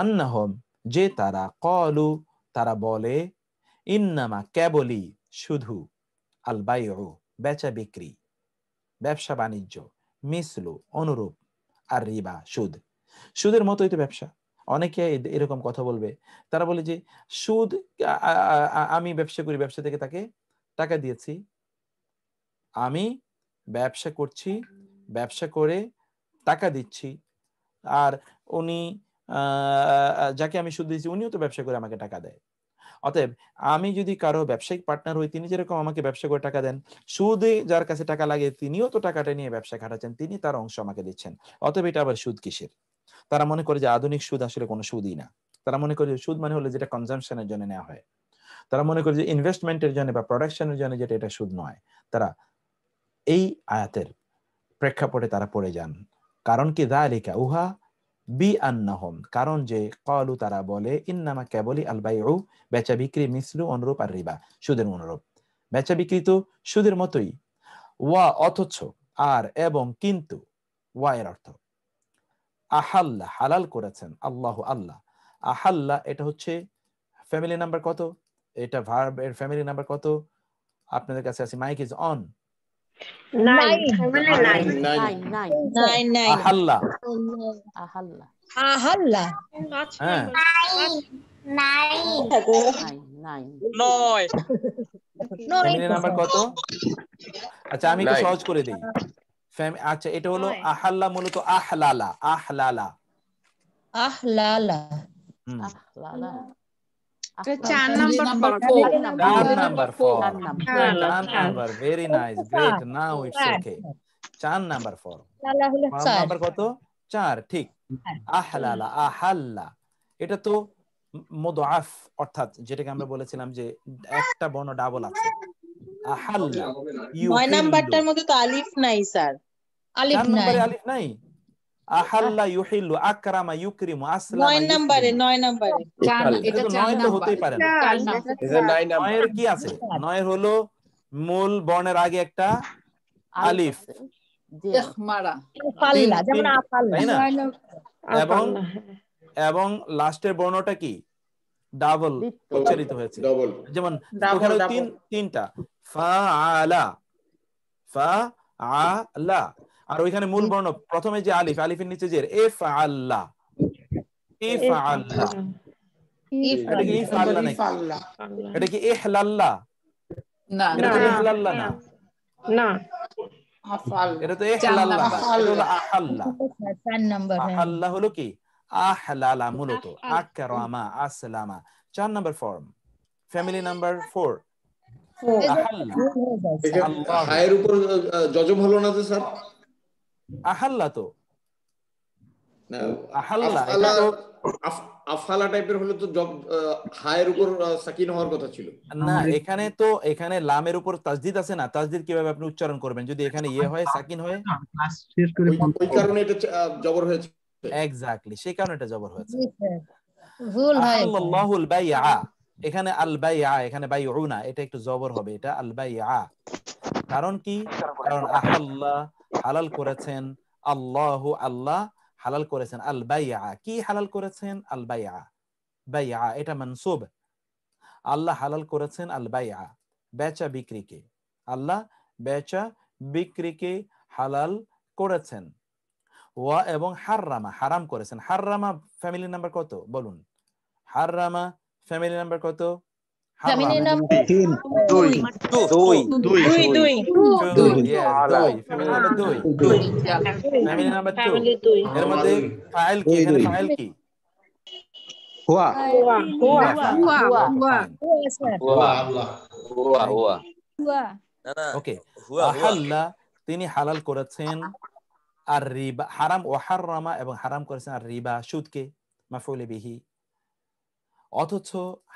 আন্নাহুম যে তারা, ক্বালু তারা বলে, ইন্নামা কেবলই, শুধু, আল বাইউ বেচা বিক্রি, ব্যবসা বাণিজ্য, মিসলু অনুরূপ, আর রিবা সুদ, সুদের মতোই তো ব্যবসা। অনেকে এরকম কথা বলবে, তারা বলে যে সুদ, আমি ব্যবসা করি, ব্যবসা থেকে তাকে টাকা দিয়েছি, আমি ব্যবসা করছি, ব্যবসা করে টাকা দিচ্ছি, আর উনি যাকে আমি সুদ দিয়েছি উনিও তো ব্যবসা করে আমাকে টাকা দেয়। অতএব আমি যদি কারো ব্যবসায়িক পার্টনার হই, তিনি যেরকম আমাকে ব্যবসা করে টাকা দেন, সুদে যার কাছে টাকা লাগে তিনিও তো টাকাটা নিয়ে ব্যবসা খাটাচ্ছেন, তিনি তার অংশ আমাকে দিচ্ছেন। অতএব এটা আবার সুদ কিসের? তারা মনে করে যে আধুনিক সুদ আসলে কোনো সুদই না। তারা মনে করে সুদ মানে হলো যেটা কনজাম্পশনের জন্য নেওয়া হয়। তারা মনে করে যে ইনভেস্টমেন্টের জন্য বা প্রোডাকশনের জন্য যেটা, এটা সুদ নয়। তারা এই আয়াতের প্রেক্ষাপটে তারা পড়ে যান। কারণ কি? যালিকা উহা, বি আন্নাহুম কারণ যে, ক্বালু তারা বলে, ইন্নামা কেবলই, আল বাইউ বেচা বিক্রি, মিসলু অনুরূপ, আর রিবা সুদের অনুরূপ। বেচা বিক্রি তো সুদের মতোই। ওয়া অথচ, আর এবং কিন্তু, ওয়া এর অর্থ আহাল্লা হালাল করেছেন, আল্লাহু আল্লাহ। আহাল্লা এটা হচ্ছে ফ্যামিলি নাম্বার কত? এটা ভার্ব এর ফ্যামিলি নাম্বার কত? আপনাদের কাছে আছে, মাইক ইজ অন। 9 family 9 আহাল্লা, আহাল্লা, হ্যাঁ, 9 ফ্যামিলি নাম্বার কত? আচ্ছা আমি একটু সহজ করে দিই। আচ্ছা এটা হলো আহাল্লা, মূলত আহলালা, আহলালা, আহলালা, চার number very nice, great, now it's okay. 4 number 4 number কত? 4, ঠিক। আহলালা, আহাল্লা এটা তো মুদআফ, অর্থাৎ যেটাকে আমরা বলেছিলাম যে একটা বর্ণ ডাবল আছে। আহাল্লা, 9 নাম্বারটার মধ্যে তো আলিফ নাই স্যার। আলিফ 4 নাই, নম্বরে আলিফ নাই। আহাল্লা ইউহিল্লু, আকরামা ইউকরিমু, আসলামা 9 নাম্বারে, 9 নাম্বারে। এটা তো 9 তো হতেই পারে না। 9 এর কি আছে? 9 এর হলো মূল বর্ণের আগে একটা আলিফ, ফাল্লা, যেমন তাই না? এবং লাস্টের বর্ণটা কি? ডাবল উচ্চারিত হয়েছে। যেমন ওখানে তিনটা, ফাআলা, ফাআলা, আর ওইখানে মূল বর্ণ প্রথমে যে আলিফ, আলিফের নিচে যে ইফআল্লা, ইফআল্লা। এটা কি ইফআল্লা নাকি? এটা কি ইহলাল্লা? না, এটা তো ইহলাল্লা না, না, এটা তো ইহলাল্লা না, এটা হলো আহাল্লা। 4 নাম্বার। আহাল্লা হলো কি? আহলালা, মূলত আকরামা, আসলামা। 4 নাম্বার ফর্ম, ফ্যামিলি নাম্বার 4, আহাল্লা। হায়ের উপর জজম হলো না তো স্যার? আহাল্লা তো না, আহাল্লা, আফআলা, আফআলা টাইপের হলো তো হায়ের উপর সাকিন হওয়ার কথা ছিল না। এখানে লামের উপর তাসদিদ আছে না? তাসদিদ কিভাবে আপনি উচ্চারণ করবেন যদি এখানে ইয়ে হয়, সাকিন হয়? ওই কারণে এটা জবর হয়েছে। এক্স্যাক্টলি, সেই কারণে এটা জবর হয়েছে। ভুল হয়। আহাল্লাহুল বাইআ, এখানে আল বাইআ, এখানে বাইউনা, এটা একটু জবর হবে, এটা আল বাইআ। কারণ কি? কারণ আহাল্লা হালাল করেছেন, আল্লাহু আল্লাহ হালাল করেছেন, আল বাইআ কি হালাল করেছেন? আল বাইআ, বাইআ এটা মানসুব। আল্লাহ হালাল করেছেন আল বাইআ, বেচা বিক্রিকে। আল্লাহ বেচা বিক্রিকে হালাল করেছেন। ওয়া এবং হাররামা, হারাম করেছেন। হাররামা ফ্যামিলি নাম্বার কত বলুন? হাররামা ফ্যামিলি নাম্বার কত? Family number 2 family number 2। এর মধ্যে ফাইল কি? এখানে ফাইল কি? হুয়া ওকে, আহাল্লা তিনি হালাল করেছেন, আর রিবা হারাম, ও হারামা এবং হারাম করেছেন আর রিবা সুদকে, মাফউল বিহি। অথচ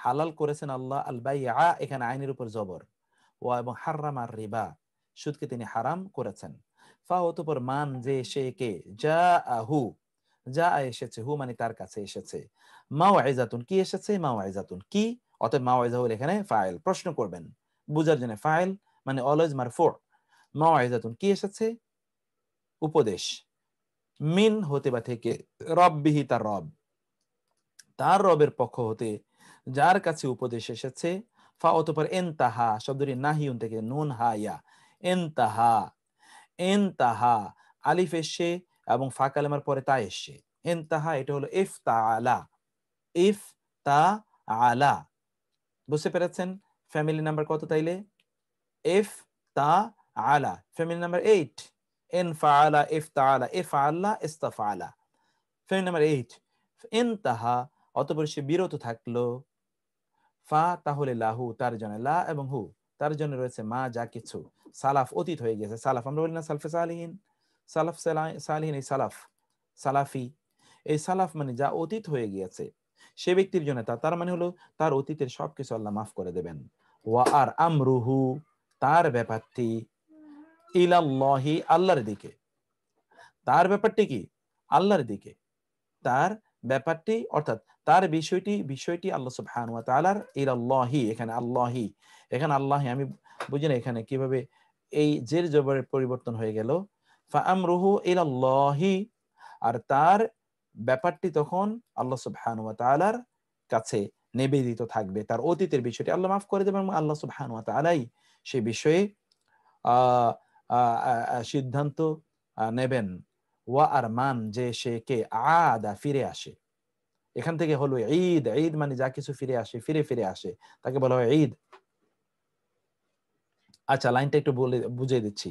হালাল করেছেন আল্লাহ আল বাইআ, এখানে আইনের উপর জবর, ও এবং হারামা আর রিবা, সুদকে তিনি হারাম করেছেন। ফা অতঃপর মান যে সে কে, যা আহু, যা এসেছে, হু মানে তার কাছে এসেছে, মাওয়াইজাতুন কি এসেছে, মাওয়াইজাতুন কি, অতএব মাওয়াইজা হল এখানে ফাইল, প্রশ্ন করবেন বুঝার জন্য, ফাইল মানে অলওয়েজ মারফু। মাওয়াইজাতুন কি এসেছে, উপদেশ, মিন হতে বা থেকে, রব্বিহি তার রব, তার রবের পক্ষ হতে, যার কাছে উপদেশ এসেছে। ফা অতঃপর এনতাহা শব্দটি নাহিউন থেকে, নুন হা ইয়া, এনতাহা, এনতাহা আলিফ এসছে এবং ফা কালেমার পরে তা এসছে। এনতাহা এটা হলো ইফতাআলা, ইফতাআলা, বুঝতে পেরেছেন? ফ্যামিলি নাম্বার কত তাইলে? ইফতাআলা, ফ্যামিলি নাম্বার 8। ইনফাআলা, ইফতাআলা, ইফআলা, ইস্তাফআলা, ফ্যামিলি নাম্বার 8। ইনতাহা অতঃপর সে বিরত থাকলো, ফা তাহলে লাহু তার জন্য, লা এবং হু তার জন্য রয়েছে মা যা কিছু সালাফ অতীত হয়ে গেছে। সালাফ আমরা বলি না সালফে সালিহিন, সালাফ সালিহিন, এই সালাফ, সালাফি, এই সালাফ মানে যা অতীত হয়ে গিয়েছে সে ব্যক্তির জন্য তার মানে হলো তার অতীতের সবকিছু আল্লাহ মাফ করে দেবেন। ওয়া আর আমরুহু তার ব্যাপারটি, ইলাল্লাহি আল্লাহর দিকে, তার ব্যাপারটি কি, আল্লাহর দিকে, তার ব্যাপারটি অর্থাৎ তার বিষয়টি আল্লাহ সুবহানাহু ওয়া তাআলার, ইলাল্লাহি এখানে আল্লাহি, এখানে আল্লাহি আমি বুঝি না এখানে কিভাবে এই জের জবরের পরিবর্তন হয়ে গেল। ফা আমরুহু ইলাল্লাহি, আর তার ব্যাপারটি তখন আল্লাহ সুবহানাহু ওয়া তাআলার কাছে নিবেদিত থাকবে, তার অতীতের বিষয়টি আল্লাহ মাফ করে দেবেন এবং আল্লাহ সুবহানাহু ওয়া তাআলাই সেই বিষয়ে সিদ্ধান্ত নেবেন। ওয়া আর মান যে সে কে, আদা ফিরে আসে, এখান থেকে হলো ঈদ, ঈদ মানে যা কিছু ফিরে আসে, ফিরে ফিরে আসে তাকে বলা হয় ঈদ। আচ্ছা লাইনটা একটু বুঝিয়ে দিচ্ছি।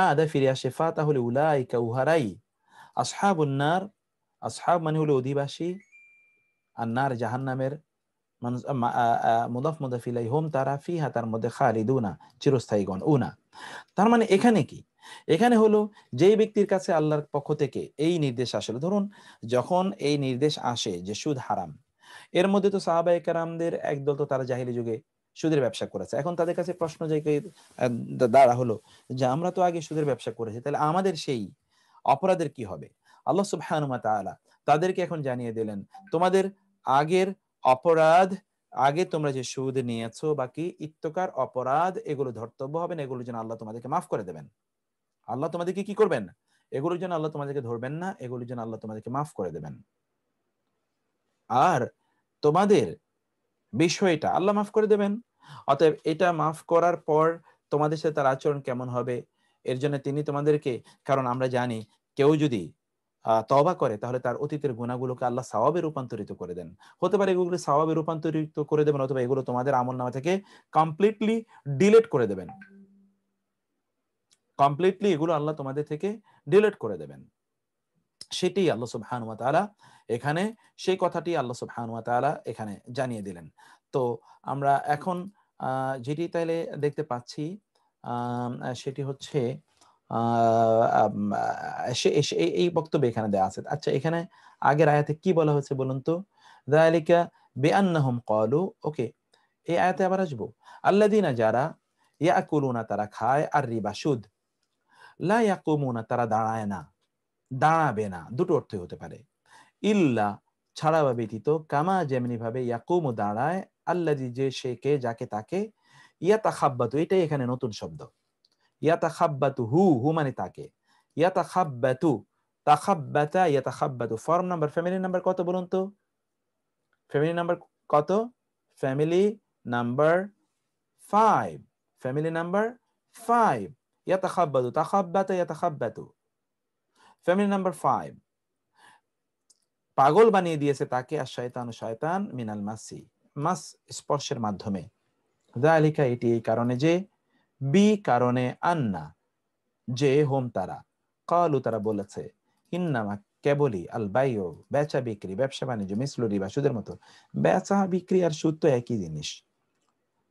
আদা ফিরে আসে, ফা তাহলে উলাইকা উহারাই, আসহাবুন নার, আসহাব মানে হলো অধিবাসী, আর নার জাহান্নামের, মুদাফ মুদাফ ইলাইহি, হুম তারা, ফিহা তার মধ্যে, খালিদুনা চিরস্থায়ীগণ, উনা তার মানে এখানে কি, এখানে হলো যেই ব্যক্তির কাছে আল্লাহর পক্ষ থেকে এই নির্দেশ আসলে, ধরুন যখন এই নির্দেশ আসে যে সুদ হারাম, এর মধ্যে তো সাহাবায়ে কেরামদের একদল তো তারা জাহিলি যুগে সুদের ব্যবসা করেছে। এখন তাদের কাছে প্রশ্ন যে দাঁড়া হলো যে আমরা তো আগে সুদের ব্যবসা করেছি, তাহলে আমাদের সেই অপরাধের কি হবে? আল্লাহ সুবহানাহু ওয়া তাআলা তাদেরকে এখন জানিয়ে দিলেন, তোমাদের আগের অপরাধ, আগে তোমরা যে সুদ নিয়েছো বাকি ইত্তকার অপরাধ, এগুলো ধর্তব্য হবে না, এগুলোর জন্য আল্লাহ তোমাদেরকে মাফ করে দেবেন। আল্লাহ তোমাদেরকে কি করবেন? এগুলোর জন্য আল্লাহ তোমাদেরকে ধরবেন না, এগুলোর জন্য আল্লাহ তোমাদেরকে মাফ করে দেবেন। আর তোমাদের বিষয়টা আল্লাহ মাফ করে দেবেন। অতএব এটা মাফ করার পর তোমাদের সাথে তার আচরণ কেমন হবে, এর জন্য তিনি তোমাদেরকে, কারণ আমরা জানি কেউ যদি তওবা করে তাহলে তার অতীতের গুনাহগুলোকে আল্লাহ সওয়াবে রূপান্তরিত করে দেন। হতে পারে এগুলো সওয়াবে রূপান্তরিত করে দেবেন, অথবা এগুলো তোমাদের আমলনামা থেকে কমপ্লিটলি ডিলিট করে দেবেন, কমপ্লিটলি এগুলো আল্লাহ তোমাদের থেকে ডিলিট করে দেবেন। সেটি আল্লাহ সুবহানাহু ওয়া তাআলা এখানে, সেই কথাটি আল্লাহ সুবহানাহু ওয়া তাআলা এখানে জানিয়ে দিলেন। তো আমরা এখন যেটি তাইলে দেখতে পাচ্ছি সেটি হচ্ছে এই বক্তব্য এখানে দেওয়া আছে। আচ্ছা এখানে আগের আয়াতে কি বলা হয়েছে বলুন তো? যালিকা বিআন্নাহুম ক্বালু, ওকে এই আয়াতে আবার আসবো। আল্লাযীনা যারা, ইয়াকুলুনা তারা খায়, আর রিবা সুদ, লা ইয়াকুমুনা তারা দাঁড়ায় না, দাঁড়াবে না, দুটো অর্থই হতে পারে, ইল্লা ছাড়া বা ব্যতীত, কামা যেমনি ভাবে, ইয়াকুমু দাঁড়ায়, আল্লাযী যে সে কে যাকে তাকে, ইয়াতাখাব্বাতু এটাই এখানে নতুন শব্দ, ইয়াতাখাব্বাতু হু, হু মানে তাকে, ইয়াতাখাব্বাতু, তাখাব্বাতা ইয়াতাখাব্বাতু, ফর্ম নাম্বার ফ্যামিলি নাম্বার কত বলুন তো? ফ্যামিলি নাম্বার কত? ফ্যামিলি নাম্বার 5, ফ্যামিলি নাম্বার 5, ইয়াতাখাব্বাতু, তাখাব্বাতা ইয়াতাখাব্বাতু, ফ্যামিলি নাম্বার 5। পাগল বানিয়ে দিয়েছে তাকে আর শয়তান, শয়তান মিনাল মাসি, মাস স্পর্শের মাধ্যমে, যালিকা এটি এই কারণে যে, বি কারণে, আন্না যে, হোম তারা, ক্বালু তারা বলেছে, ইন্নামা কেবলই, আল বাইউ বেচা বিক্রি, ব্যবসা বাণিজ্য, মিসলু রিবা সুদের মতো, বেচা বিক্রি আর সুদ তো একই জিনিস।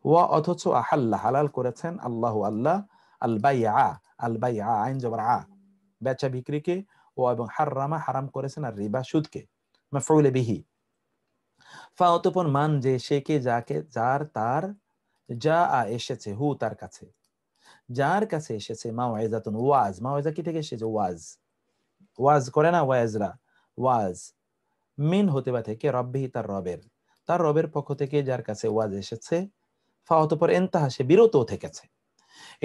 ওয়া অথচ আহাল্লা হালাল করেছেন, আল্লাহু আল্লাহ, আল বাইআ, আল বাইআ আইন জবর আ, বেচা বিক্রিকে, ও এবং হাররামা হারাম করেছেন আর রিবা সুদকে। মাফউল বিহি। ফা অতঃপর মান যে সে কে যাকে যার তার যা এসেছে হু তার কাছে, যার কাছে এসেছে মাওয়াইজাতুন ওয়াজ। মাওয়াইজা কি থেকে এসেছে? ওয়াজ, ওয়াজ করে না ওয়াজরা, ওয়াজ মিন হতে বা থেকে রব্বিহি তার রবের পক্ষ থেকে যার কাছে ওয়াজ এসেছে। ফা অতঃপর ইনতাহা সে বিরত থেকেছে।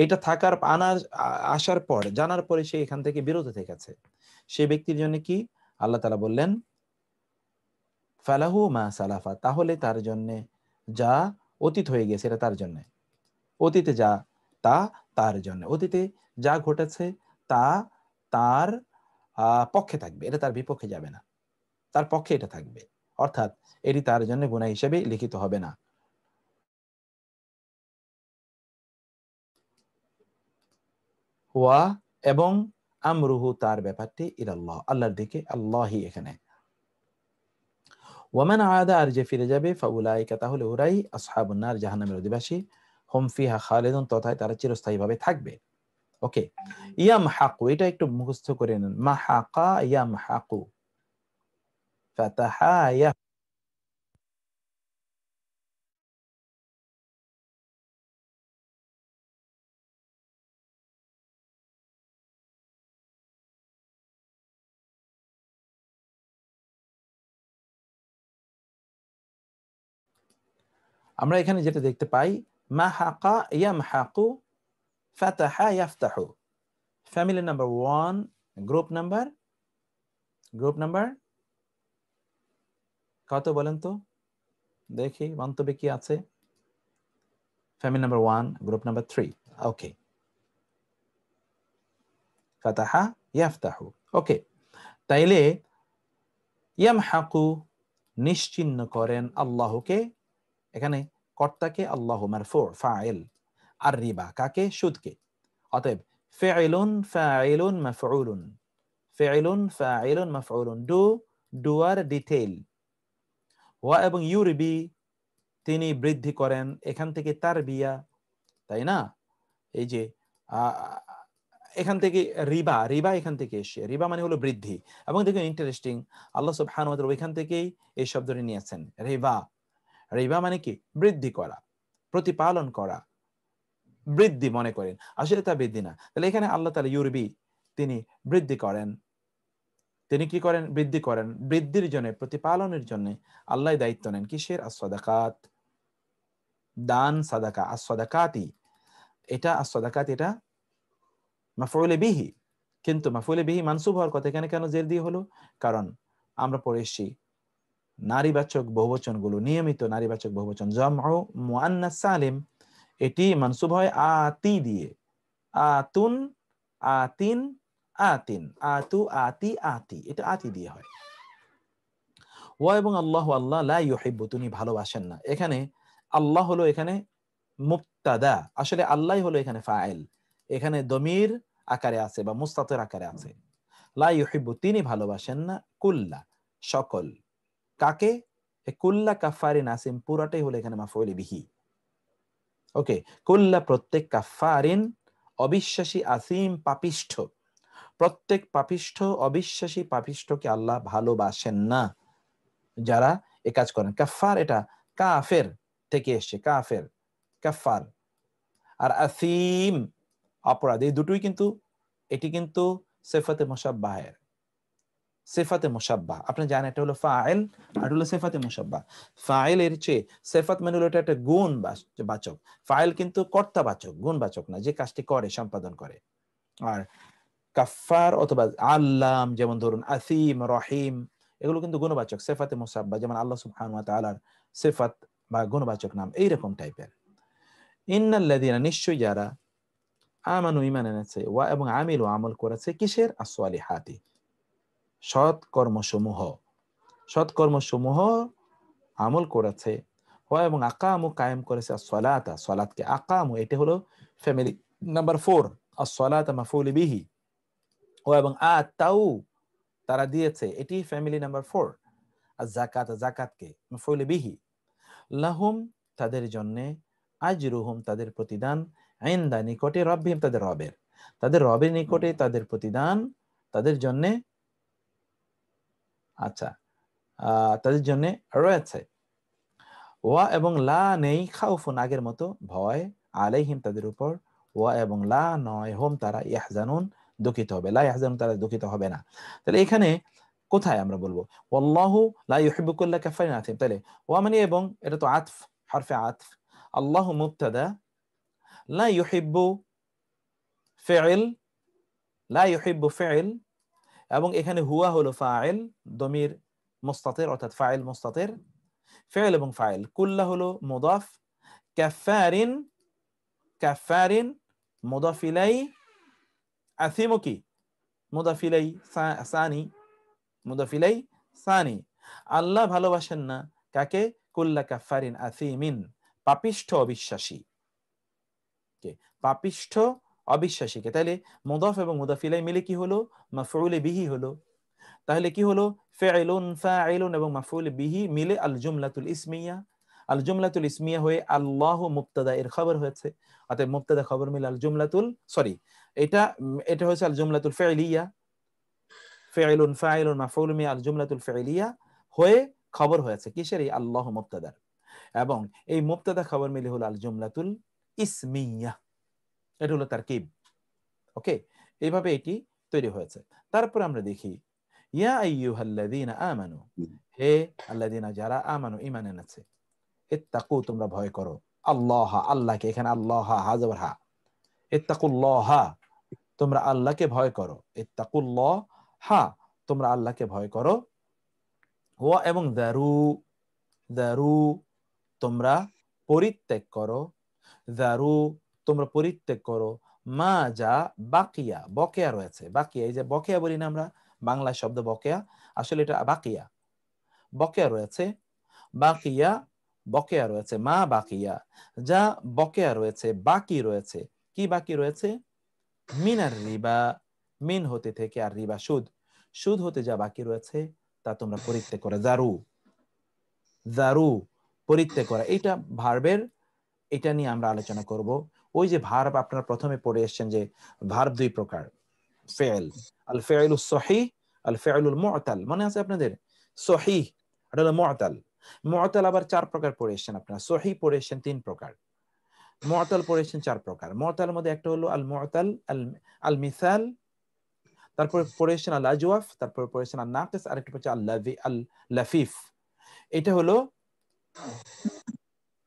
এটা থাকার আসার পর জানার পরে সে এখান থেকে বিরত থেকেছে, সে ব্যক্তির জন্য কি আল্লাহ তাআলা বললেন ফালাহু মা সালাফা, তাহলে তার জন্য যা অতীত হয়ে গেছে এটা তার জন্য, অতীতে যা তা তার জন্য, অতীতে যা ঘটেছে তা তার পক্ষে থাকবে, এটা তার বিপক্ষে যাবে না, তার পক্ষে এটা থাকবে, অর্থাৎ এটি তার জন্য গুনাহ হিসেবে লিখিত হবে না। ওয়া এবং আমরুহু তার ব্যাপারটি ইলাল্লাহ আল্লাহর দিকে, আল্লাহই এখানে। ওয়ামান আদা আর যে ফিরে যাবে ফাউলাইকা তাহলে ওরাই আসহাবুন নার জাহান্নামের অধিবাসী, হুম ফিহা খালিদুন তথায় তারা চিরস্থায়ীভাবে থাকবে। ওকে, ইয়ামহাকু এটা একটু মুখস্থ করে নেন। মাহাকা ইয়ামহাকু, ফাতাহা ইয়া। আমরা এখানে যেটা দেখতে পাই মাহাকা ইয়ামহাকু ফাতাহা ইয়াফতাহু, ফ্যামিলি নাম্বার 1, গ্রুপ নাম্বার কত বলেন তো দেখি মন্তব্যে কি আছে। Family number 1, group number 3। ওকে, ফাতাহা ইয়াফতাহু। ওকে, তাইলে ইয়ামহাকু নিশ্চিহ্ন করেন আল্লাহকে, এখানে কর্তাকে আল্লাহ মারফু ফাইল, আর রিবা কাকে? সুদকে। অতএব ফাইলুন ফাইলুন মাফউলুন, ফাইলুন ফাইলুন মাফউলুন, ডু ডুয়ার ডিটেইল। ওয়া এবং ইউরবি তিনি বৃদ্ধি করেন, এখান থেকে তারবিয়া, তাই না? এই যে এখান থেকে রিবা, রিবা এখান থেকে এসে, রিবা মানে হলো বৃদ্ধি। এবং দেখুন ইন্টারেস্টিং, আল্লাহ সুবহানাহু ওয়া তাআলা ওইখান থেকেই এই শব্দটি নিয়েছেন রিবা। রিবা মানে কি? বৃদ্ধি করা, প্রতিপালন করা, বৃদ্ধি মনে করেন, আসলে তা বৃদ্ধি না। তাহলে এখানে আল্লাহ তাআলা ইউরবি তিনি বৃদ্ধি করেন, তিনি কি করেন? বৃদ্ধি করেন। বৃদ্ধির জন্য, প্রতিপালনের জন্য আল্লাহ দায়িত্ব নেন কিসের? as-সাদাকাত, দান সাদাকা, as-সাদাকাতি, এটা as-সাদাকাত, এটা মাফউল বিহি, কিন্তু মাফউল বিহি মানসুব হওয়ার কথা এখানে কেন জের দিয়ে হলো? কারণ আমরা পড়ে এসেছি নারীবাচক বহুবচনগুলো, নিয়মিত নারীবাচক বহুবচন জামউ মুআন্নাস সালিম, এটি মানসুব হয় আতি দিয়ে, আতুন, আতিন, আতিন, আতু, আতি, আতি, এটা আতি দিয়ে হয়। ওয়া এবং আল্লাহ, আল্লাহ লা ইউহিব্বু তিনি ভালোবাসেন না। এখানে আল্লাহ হলো এখানে মুবতাদা, আসলে আল্লাহ হলো এখানে ফাইল, এখানে দমির আকারে আছে বা মুস্তাতির আকারে আছে। লা ইউহিব্বু তিনি ভালোবাসেন না, কুল্লা সকল, কাকে? কুল্লা কাফারিন আসিম পুরাটাই হলো এখানে মাফউল বিহি। ওকে, কুল্লা প্রত্যেক, কাফারিন অবিশ্বাসী, আসিম পাপিষ্ঠ, প্রত্যেক পাপিষ্ঠ অবিশ্বাসী পাপিষ্ঠকে আল্লাহ ভালোবাসেন না, যারা এ কাজ করেন। কাফার এটা কাফের থেকে এসছে, কাফের, কাফার। আর আসিম অপরাধ, এই দুটোই কিন্তু, এটি কিন্তু সিফাতে মুশাব্বাহের, সিফাতে মুশাব্বাহ। আপনি জানেন এটা হলো ফাইল আর হলো সিফাতে মুশাব্বাহ। ফাইল এর চেয়ে সিফাত মানে হলো এটা একটা গুণ বাচক, ফাইল কিন্তু কর্তাবাচক, গুণবাচক না, যে কাজটি করে, সম্পাদন করে। আর কাফার অথবা আল্লাম, যেমন ধরুন আসিম, রহিম, এগুলো কিন্তু গুণবাচক, সিফাতে মুশাব্বাহ, যেমন আল্লাহ সুবহানাহু ওয়া তাআলার সিফাত বা গুণবাচক নাম এইরকম টাইপের। ইন্নাল্লাযীনা নিশ্চয় যারা আমানু ঈমান এনেছে, ওয়া এবং আমিলু আমল করেছে কিসের? as-সালিহাতি সৎকর্মসমূহ, সৎকর্মসমূহ আমল করেছে। ওয়া এবং আকামু কায়েম করেছে as-সালাতা সালাতকে, আকামু এটা হলো ফ্যামিলি নাম্বার 4, as-সালাতা মাফউল বিহি। ও এবং আতাউ তারা দিয়েছে, এটি ফ্যামিলি নাম্বার 4। az-যাকাত যাকাতকে মাফউল বিহি। লাহুম তাদের জন্য, আজরুহুম তাদের প্রতিদান, ইনদা নিকটে, রব্বিহিম তাদের রবের, তাদের রবের নিকটে তাদের প্রতিদান, তাদের জন্য আচ্ছা তাদের জন্য রয়েছে। ওয়া এবং লা নেই খাউফুন আগের মতো ভয়, আলাইহিম তাদের উপর, ওয়া এবং লা নয় হোম তারা ইয়াহজানুন দুঃখিত হবে, লা ইয়াহজানুন তারা দুঃখিত হবে না। তাহলে এখানে কোথায় আমরা বলবো ওয়াল্লাহু লা ইউহিব্বু কুল্লা কাফারিন আথিম, তাহলে ওয়া মানে এবং, এটা তো আতফ, হরফে আতফ, আল্লাহু মুবতাদা, লা ইউহিব্বু ফি'ল, লা ইউহিব্বু ফি'ল, এবং এখানে হুয়া হলো ফাইল, দমির মুস্তাতির অর্থাৎ ফাইল মুস্তাতির, ফি'ল এবং ফাইল, কুল্লা হলো মুদাফ, কাফারিন, কাফারিন মুদাফ ইলাই, আথিমু কি মুদাফ ইলাই সানি, মুদাফ ইলাই সানি। আল্লাহ ভালোবাসেন না কাকে? কুল্লা কাফারিন আথিমিন, পাপিষ্ঠ অবিশ্বাসী কে, পাপিষ্ঠ অবিশ্বাসীকে। তাহলে মুদাফ এবং মুদাফ ইলাই মিলে কি হলো? মাফউল বিহি হলো। তাহলে কি হলো? ফাইলুন ফাইলুন এবং মাফউল বিহি মিলে আল জুমলাতুল ইসমিয়া, আল জুমলাতুল ইসমিয়া হয়ে আল্লাহু মুবতাদা এর খবর হয়েছে। অতএব মুবতাদা খবর মিলে আল জুমলাতুল, সরি এটা হচ্ছে আল জুমলাতুল ফাইলিয়া, ফাইলুন ফাইলুন মাফউল মিয়া আল জুমলাতুল ফাইলিয়া হয়ে খবর হয়েছে কিসের? এই আল্লাহু মুবতাদার। এবং এই মুবতাদা খবর মিলে হলো আল জুমলাতুল ইসমিয়া, এটা হলো তারকিব। ওকে, এইভাবে এটি তৈরি হয়েছে। তারপর আমরা দেখি ইয়া আইয়ুহাল্লাযীনা আমানু, হে আল্লাযীনা যারা আমানু ঈমান এনেছে, ইত্তাকু তোমরা ভয় করো, আল্লাহ আল্লাহকে, এখানে আল্লাহ হাজার হা, ইত্তাকুল্লাহ তোমরা আল্লাহকে ভয় করো, ইত্তাকুল্লাহ হা তোমরা আল্লাহকে ভয় করো, ওয়া এবং দারু, দারু তোমরা পরিত্যাগ করো, দারু তোমরা পরিত্যাগ করো, মা যা বাকিয়া বকেয়া রয়েছে, বাকিয়া এই যে বকেয়া বলি না আমরা বাংলা শব্দ বকেয়া, আসলে এটা বাকিয়া, বকেয়া রয়েছে, বাকিয়া বকেয়া রয়েছে, মা বাকিয়া যা বকেয়া রয়েছে, বাকি রয়েছে, কি বাকি রয়েছে? মিনার রিবা, মিন হতে থেকে, আর রিবা সুদ, সুদ হতে যা বাকি রয়েছে তা তোমরা পরিত্যাগ করো। জারু, জারু পরিত্যাগ করা, এটা ভার্বের, এটা নিয়ে আমরা আলোচনা করব। ওই যে ভার্ব আপনারা প্রথমে পড়ে এসেছেন যে ভার্ব দুই প্রকার, ফেল, আল ফেলুস সহিহ, আল ফেলুল মুআতাল, মনে আছে আপনাদের? সহিহ এটা হলো মুআতাল, মুআতাল আবার চার প্রকার পড়ে এসেছেন আপনারা, সহিহ পড়ে এসেছেন তিন প্রকার, মুআতাল পড়ে এসেছেন চার প্রকার। মুআতালের মধ্যে একটা হলো আল মুআতাল, আল মিসাল, তারপর পড়ে এসেছেন আল আজওয়াফ, তারপর পড়ে এসেছেন আল নাকিস, আরেকটা হচ্ছে আল লাফিফ। এটা হলো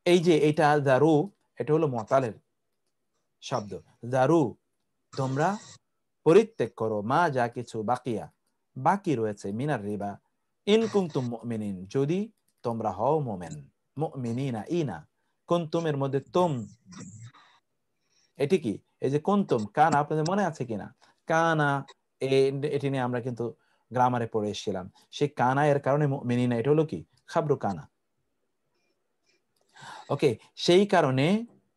এই যে এটা দারু, এটা হলো মুআতালের শব্দ। দারু তোমরা পরিত্যাগ করো, মা যা কিছু বাকিয়া বাকি রয়েছে, মিনার রিবা, ইন কুনতুম মুমিনিন যদি তোমরা হও মুমিন, মুমিনিনা ইনা, কুনতুমের মধ্যে তুম, এটি কি? এই যে কুনতুম, কানা আপনাদের মনে আছে কিনা? কানা এটি নিয়ে আমরা কিন্তু গ্রামারে পড়ে এসেছিলাম, সেই কানা এর কারণে মুমিনিনা এটা হলো কি? খাবরু কানা। ওকে, সেই কারণে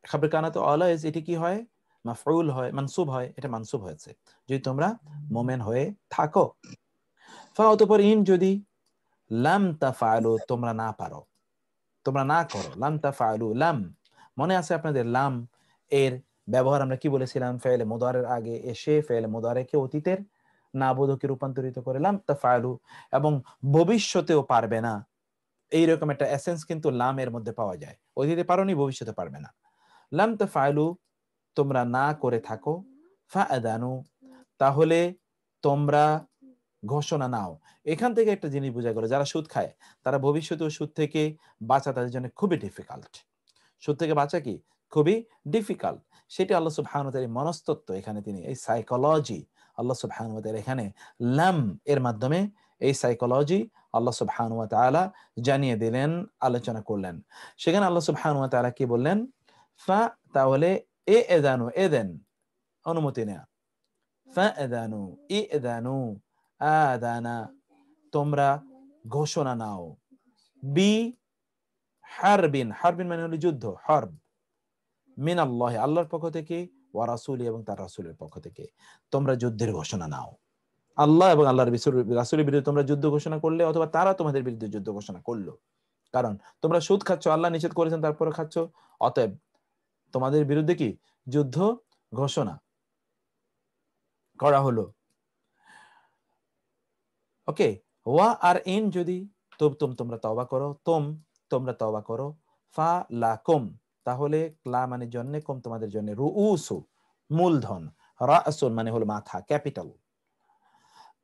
খাবরু কানা তো অলওয়েজ এটি কি হয়? মাফউল হয়, মানসুব হয়, এটা মানসুব হয়েছে যদি তোমরা মুমিন হয়ে থাকো। ফাওতপর ইন যদি, লাম তাফআলু তোমরা না পারো, তোমরা না করো, লাম তাফআলু, লাম মনে আছে আপনাদের? লাম এর ব্যবহার আমরা কি বলেছিলাম? ফেলে মুদারের আগে এসে ফেলে মুদারেকে অতীতের না বোধকে রূপান্তরিত করে লাম তাফআলু, এবং ভবিষ্যতেও পারবে না, এইরকম একটা এসেন্স কিন্তু লাম এর মধ্যে পাওয়া যায়। অতীতে পারোনি, ভবিষ্যতে পারবে না। লাম তাফআলু তোমরা না করে থাকো, ফাআদানু তাহলে তোমরা ঘোষণা নাও। এখান থেকে একটা জিনিস বোঝা গেল, যারা সুদ খায় তারা ভবিষ্যতেও সুদ থেকে বাঁচা তাদের জন্য খুবই ডিফিকাল্ট। সুদ থেকে বাঁচা কি খুবই ডিফিকাল্ট, সেটা আল্লাহ সুবহানাহু ওয়া তাআলা মনস্তত্ত্ব, এখানে তিনি এই সাইকোলজি আল্লাহ সুবহানাহু ওয়া তাআলা এখানে লাম এর মাধ্যমে এই সাইকোলজি আল্লাহ সুবহানাহু ওয়া তাআলা জানিয়ে দিলেন, আলোচনা করলেন। সেখানে আল্লাহ সুবহানাহু ওয়া তাআলা কি বললেন? ফা তাহলে এদানু, এদেন অনুমতি নেয়া, ফাআদানু ইদানু, আদানা তোমরা ঘোষণা নাও, বি হারবিন, হারবিন মানে হলো যুদ্ধ, হরব, মিন আল্লাহ আল্লাহর পক্ষ থেকে, ওয়া রাসূলি এবং তার রাসূলের পক্ষ থেকে তোমরা যুদ্ধের ঘোষণা নাও। আল্লাহ এবং আল্লাহর রাসূলের বিরুদ্ধে তোমরা যুদ্ধ ঘোষণা করলে, অথবা তারা তোমাদের বিরুদ্ধে যুদ্ধ ঘোষণা করলো, কারণ তোমরা সুদ খাচ্ছ, আল্লাহ নিষেধ করেছেন তারপরে খাচ্ছ, অতএব তোমাদের বিরুদ্ধে কি যুদ্ধ ঘোষণা করা হলো। ওকে, ওয়া আর ইন যদি তোমরা তওবা করো, তোমরা তওবা করো, ফা লাকুম তাহলে লা মানে জন্য, কুম তোমাদের জন্য, রুউসু মূলধন, রাসুন মানে হলো মাথা, ক্যাপিটাল,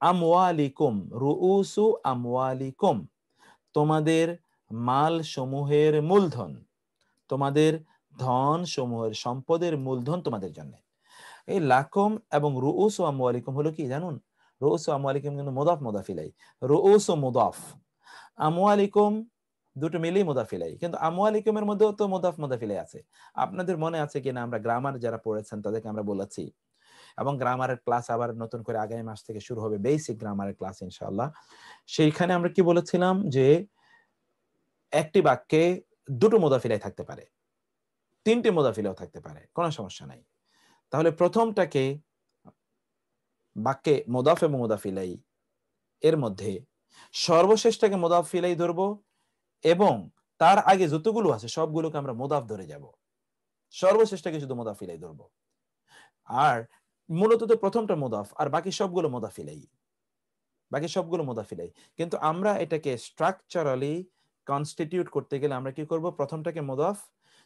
আমওয়ালিকুম রুউসু আমওয়ালিকুম তোমাদের মাল সমূহের মূলধন, তোমাদের ধন সমূহের সম্পদের মূলধন তোমাদের জন্য। এই লাকুম এবং রুউসু আমওয়ালিকুম হলো কি জানুন? রুউসু আমওয়ালিকুম কিন্তু মুদাফ মুদাফ ইলাইহি, রুউসু মুদাফ, আমওয়ালিকুম দুটো মিলেই মুদাফ ইলাইহি, কিন্তু আমওয়ালিকুমের মধ্যেও তো মুদাফ মুদাফ ইলাইহি আছে। আপনাদের মনে আছে কিনা আমরা গ্রামার যারা পড়েছেন তাদেরকে আমরা বলেছি, এবং গ্রামারের ক্লাস আবার নতুন করে আগামী মাস থেকে শুরু হবে, বেসিক গ্রামারের ক্লাস ইনশাআল্লাহ। সেইখানে আমরা কি বলেছিলাম যে একটি বাক্যে দুটো মুদাফ ইলাইহি থাকতে পারে, তিনটে মুদাফ ইলাইহি থাকতে পারে, কোনো সমস্যা নাই। তাহলে প্রথমটাকে বাক্যে মুদাফ এবং মুদাফ ইলাইহি এর মধ্যে সর্বশেষটাকে মুদাফ ইলাইহি ধরবো, এবং তার আগে যতগুলো আছে সবগুলোকে আমরা মুদাফ ধরে যাব, সর্বশেষটাকে শুধু মুদাফ ইলাইহি ধরবো। আর মূলত তো প্রথমটা মুদাফ আর বাকি সবগুলো মুদাফ ইলাইহি, বাকি সবগুলো মুদাফ ইলাইহি। কিন্তু আমরা এটাকে স্ট্রাকচারালি কনস্টিটিউট করতে গেলে আমরা কি করব? প্রথমটাকে মুদাফ,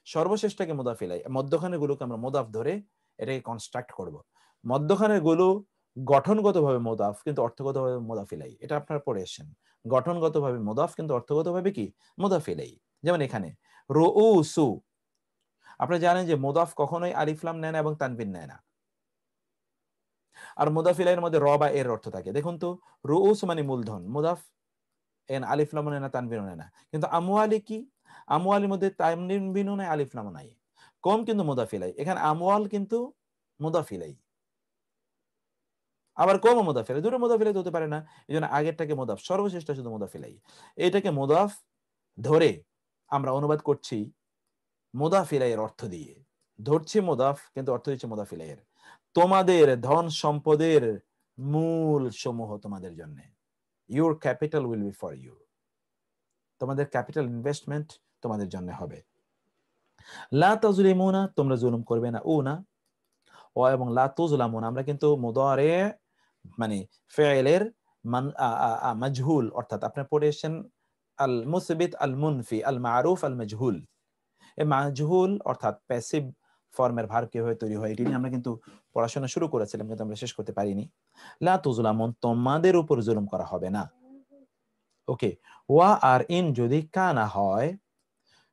সর্বশেষটাকে মুদাফ ইলাইহি, মধ্যখানের গুলোকে আমরা মুদাফ ধরে এটাকে কনস্ট্রাক্ট করব। মধ্যখানের গুলো গঠনগতভাবে মুদাফ কিন্তু অর্থগতভাবে মুদাফ ইলাইহি, এটা আপনারা পড়ে এসেছেন। গঠনগতভাবে মুদাফ কিন্তু অর্থগতভাবে কি? মুদাফ ইলাইহি। যেমন এখানে রুউসু, আপনারা জানেন যে মুদাফ কখনোই আলিফ লাম নেয় না এবং তানবিন নেয় না, আর মুদাফ ইলাইহির মধ্যে র বা এর অর্থ থাকে। দেখুন তো, রুউস মানে মূলধন, মুদাফ এন আলিফ লাম নেয় না, তানবিন নেয় না। কিন্তু আমওয়ালি কি? আমওয়ালির মধ্যে তানবিন নাই, আলিফ লাম নাই, কম কিন্তু মুদাফ ইলাইহি। এখানে আমওয়াল কিন্তু মুদাফ ইলাইহি, আবার কম মুদাফ ইলাইহি, দুটো মুদাফ ইলাইহি হতে পারে না। এইজন্য আগেরটাকে মুদাফ, সর্বশেষটা শুধু মুদাফ ইলাইহি। এটাকে মুদাফ ধরে আমরা অনুবাদ করছি মুদাফ ইলাইহির অর্থ দিয়ে, ধরছি মুদাফ কিন্তু অর্থ দিচ্ছে মুদাফ ইলাইহির। তোমাদের ধন সম্পদের মূল সমূহ তোমাদের জন্য, your capital will be for you, তোমাদের ক্যাপিটাল ইনভেস্টমেন্ট তোমাদের জন্য হবে। লা তাজলিমুনা তোমরা জুলুম করবে না, ও না, ও এবং লা তুজলামুনা আমরা কিন্তু মুদারে মানে ফি'লের মাজহুল, অর্থাৎ আপনারা পড়ে এসেছেন আল মুসবিত আল মুনফি আল মারুফ আল মাজহুল। এই মাজহুল অর্থাৎ প্যাসিভ ফর্মের ভার্ব কিভাবে তৈরি হয় এটি নিয়ে আমরা কিন্তু পড়াশোনা শুরু করেছিলাম, কিন্তু আমরা শেষ করতে পারিনি। লা তুজলামুন তোমাদের উপর জুলুম করা হবে না। ওকে, ওয়া আর ইন যদি কানা হয়,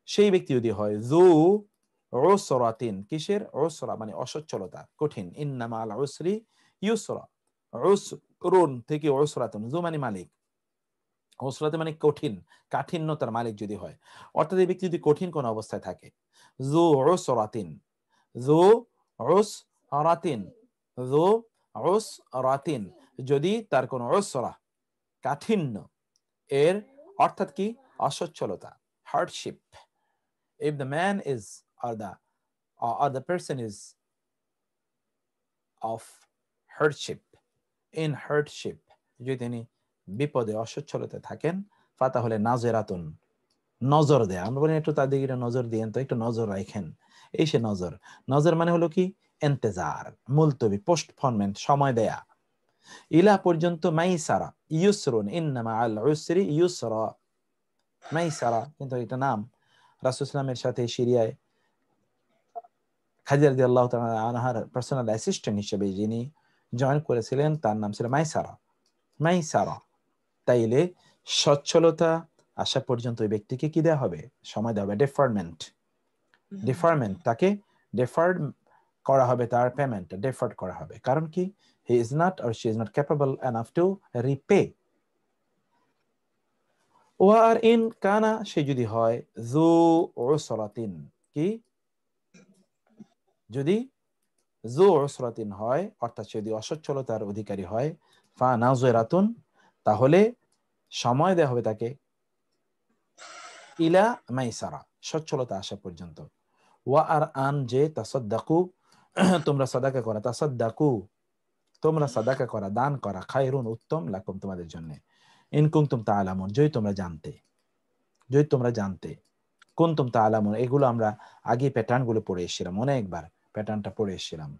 সেই ব্যক্তি যদি হয় যু উসরাতিন, কিসের? উসরা মানে অসচ্ছলতা, কঠিন। ইন্নামা আল উসরি ইউসরা, উসরুন থেকে উসরাতুন, যু মানে মালিক, উসরাতে মানে কঠিন, কাঠিন্যতার মালিক যদি হয়, অর্থাৎ এই ব্যক্তি যদি কঠিন কোন অবস্থায় থাকে, যু উসরাতিন, যু উসরাতিন, যু উসরাতিন যদি তার কোন উসরা কাঠিন্য এর অর্থাৎ কি? অসচ্ছলতা, hardship. If the man is or the person is of hardship, in hardship, যদি তিনি বিপদে অসচ্ছলতা থাকেন, ফাতা হলে নাজেরাতুন নজর দেয়া, আমরা বলি একটু তাদের দিকে নজর দিয়েন তো, একটু নজর রাখেন, এই সে নজর। নজর মানে হলো কি? ইন্তেজার, মুলতবি, পোস্টপোনমেন্ট, সময় দেয়া। ইলা পর্যন্ত মাইসারা, ইউসরুন, ইন্নামা আল উসরি ইউসরা, মাইসারা কিন্তু এটা নাম। রাসূল সাল্লাল্লাহু আলাইহি ওয়াসাল্লামের সাথে সিরিয়ায় খাদিজা রাদিয়াল্লাহু তাআলা আনহার পার্সোনাল অ্যাসিস্ট্যান্ট হিসেবে যিনি জয়েন করেছিলেন তার নাম ছিল মাইসারা, মাইসারা। তাইলে সচ্ছলতা আসা পর্যন্ত ওই ব্যক্তিকে কি দেওয়া হবে? সময় দেওয়া হবে, ডেফারমেন্ট, ডিফারমেন্ট, তাকে ডেফার্ড করা হবে, তার পেমেন্ট ডেফার্ড করা হবে। কারণ কি? He is not or she is not capable enough to repay. ওয়া আর ইন কানা সে যদি হয় যু উসরাতিন, কি? যদি যু উসরাতিন হয়, অর্থাৎ যদি অসচ্ছলতার অধিকারী হয়, ফা নাযিরাতুন তাহলে সময় দেওয়া হবে তাকে ইলা মাইসারা, সচ্ছলতা আসা পর্যন্ত। ওয়া আর আন যে তাসাদ্দাকু তোমরা সাদাকা করা, তাসাদ্দাকু তোমরা সাদাকা করা, দান করা, খায়রুন উত্তম, লাকুম তোমাদের জন্য, ইন কুনতুম তাআলামুন যদি তোমরা জানতে, যদি তোমরা জানতে, কুনতুম তাআলামুন এগুলো আমরা আগে প্যাটার্ন গুলো পড়ে এসেছিলাম, অনেকবার প্যাটার্নটা পড়ে এসেছিলাম।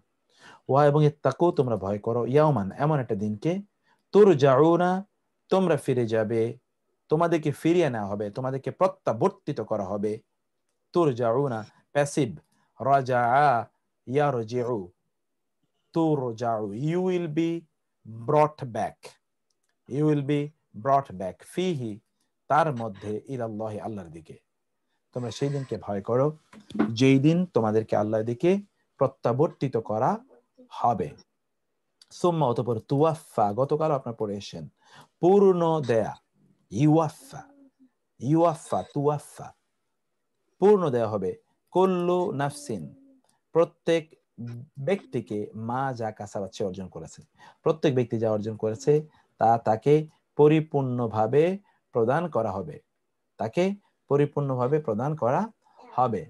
ওয়া এবং ইত্তাকু তোমরা ভয় করো, ইয়াউমান এমন একটা দিনকে, তুরজাউনা তোমরা ফিরে যাবে, তোমাদেরকে ফিরিয়ে নেওয়া হবে, তোমাদেরকে প্রত্যাবর্তিত করা হবে। তুরজাউনা প্যাসিভ, রাজাআ ইয়ারজিউ, তুরজাউ you will be brought back, you will be brought back, ফিহি তার মধ্যে, ইলাল্লাহি আল্লাহর দিকে। তোমরা সেই দিনকে ভয় করো যেই দিন তোমাদেরকে আল্লাহর দিকে প্রত্যাবর্তিত করা হবে। সুম্মা অতঃপর তুওয়াফা, গতকাল আপনার পড়ে এসেছেন, পূর্ণ দেয়া, ইউয়াফা, ইউয়াফা তুওয়াফা, পূর্ণ দেয়া হবে, কুল্লু নাফসিন, প্রত্যেক ব্যক্তিকে, মা যা কাসাবাত সে অর্জন করেছে, প্রত্যেক ব্যক্তি যা অর্জন করেছে তা তাকে পরিপূর্ণভাবে প্রদান করা হবে, তাকে পরিপূর্ণভাবে প্রদান করা হবে।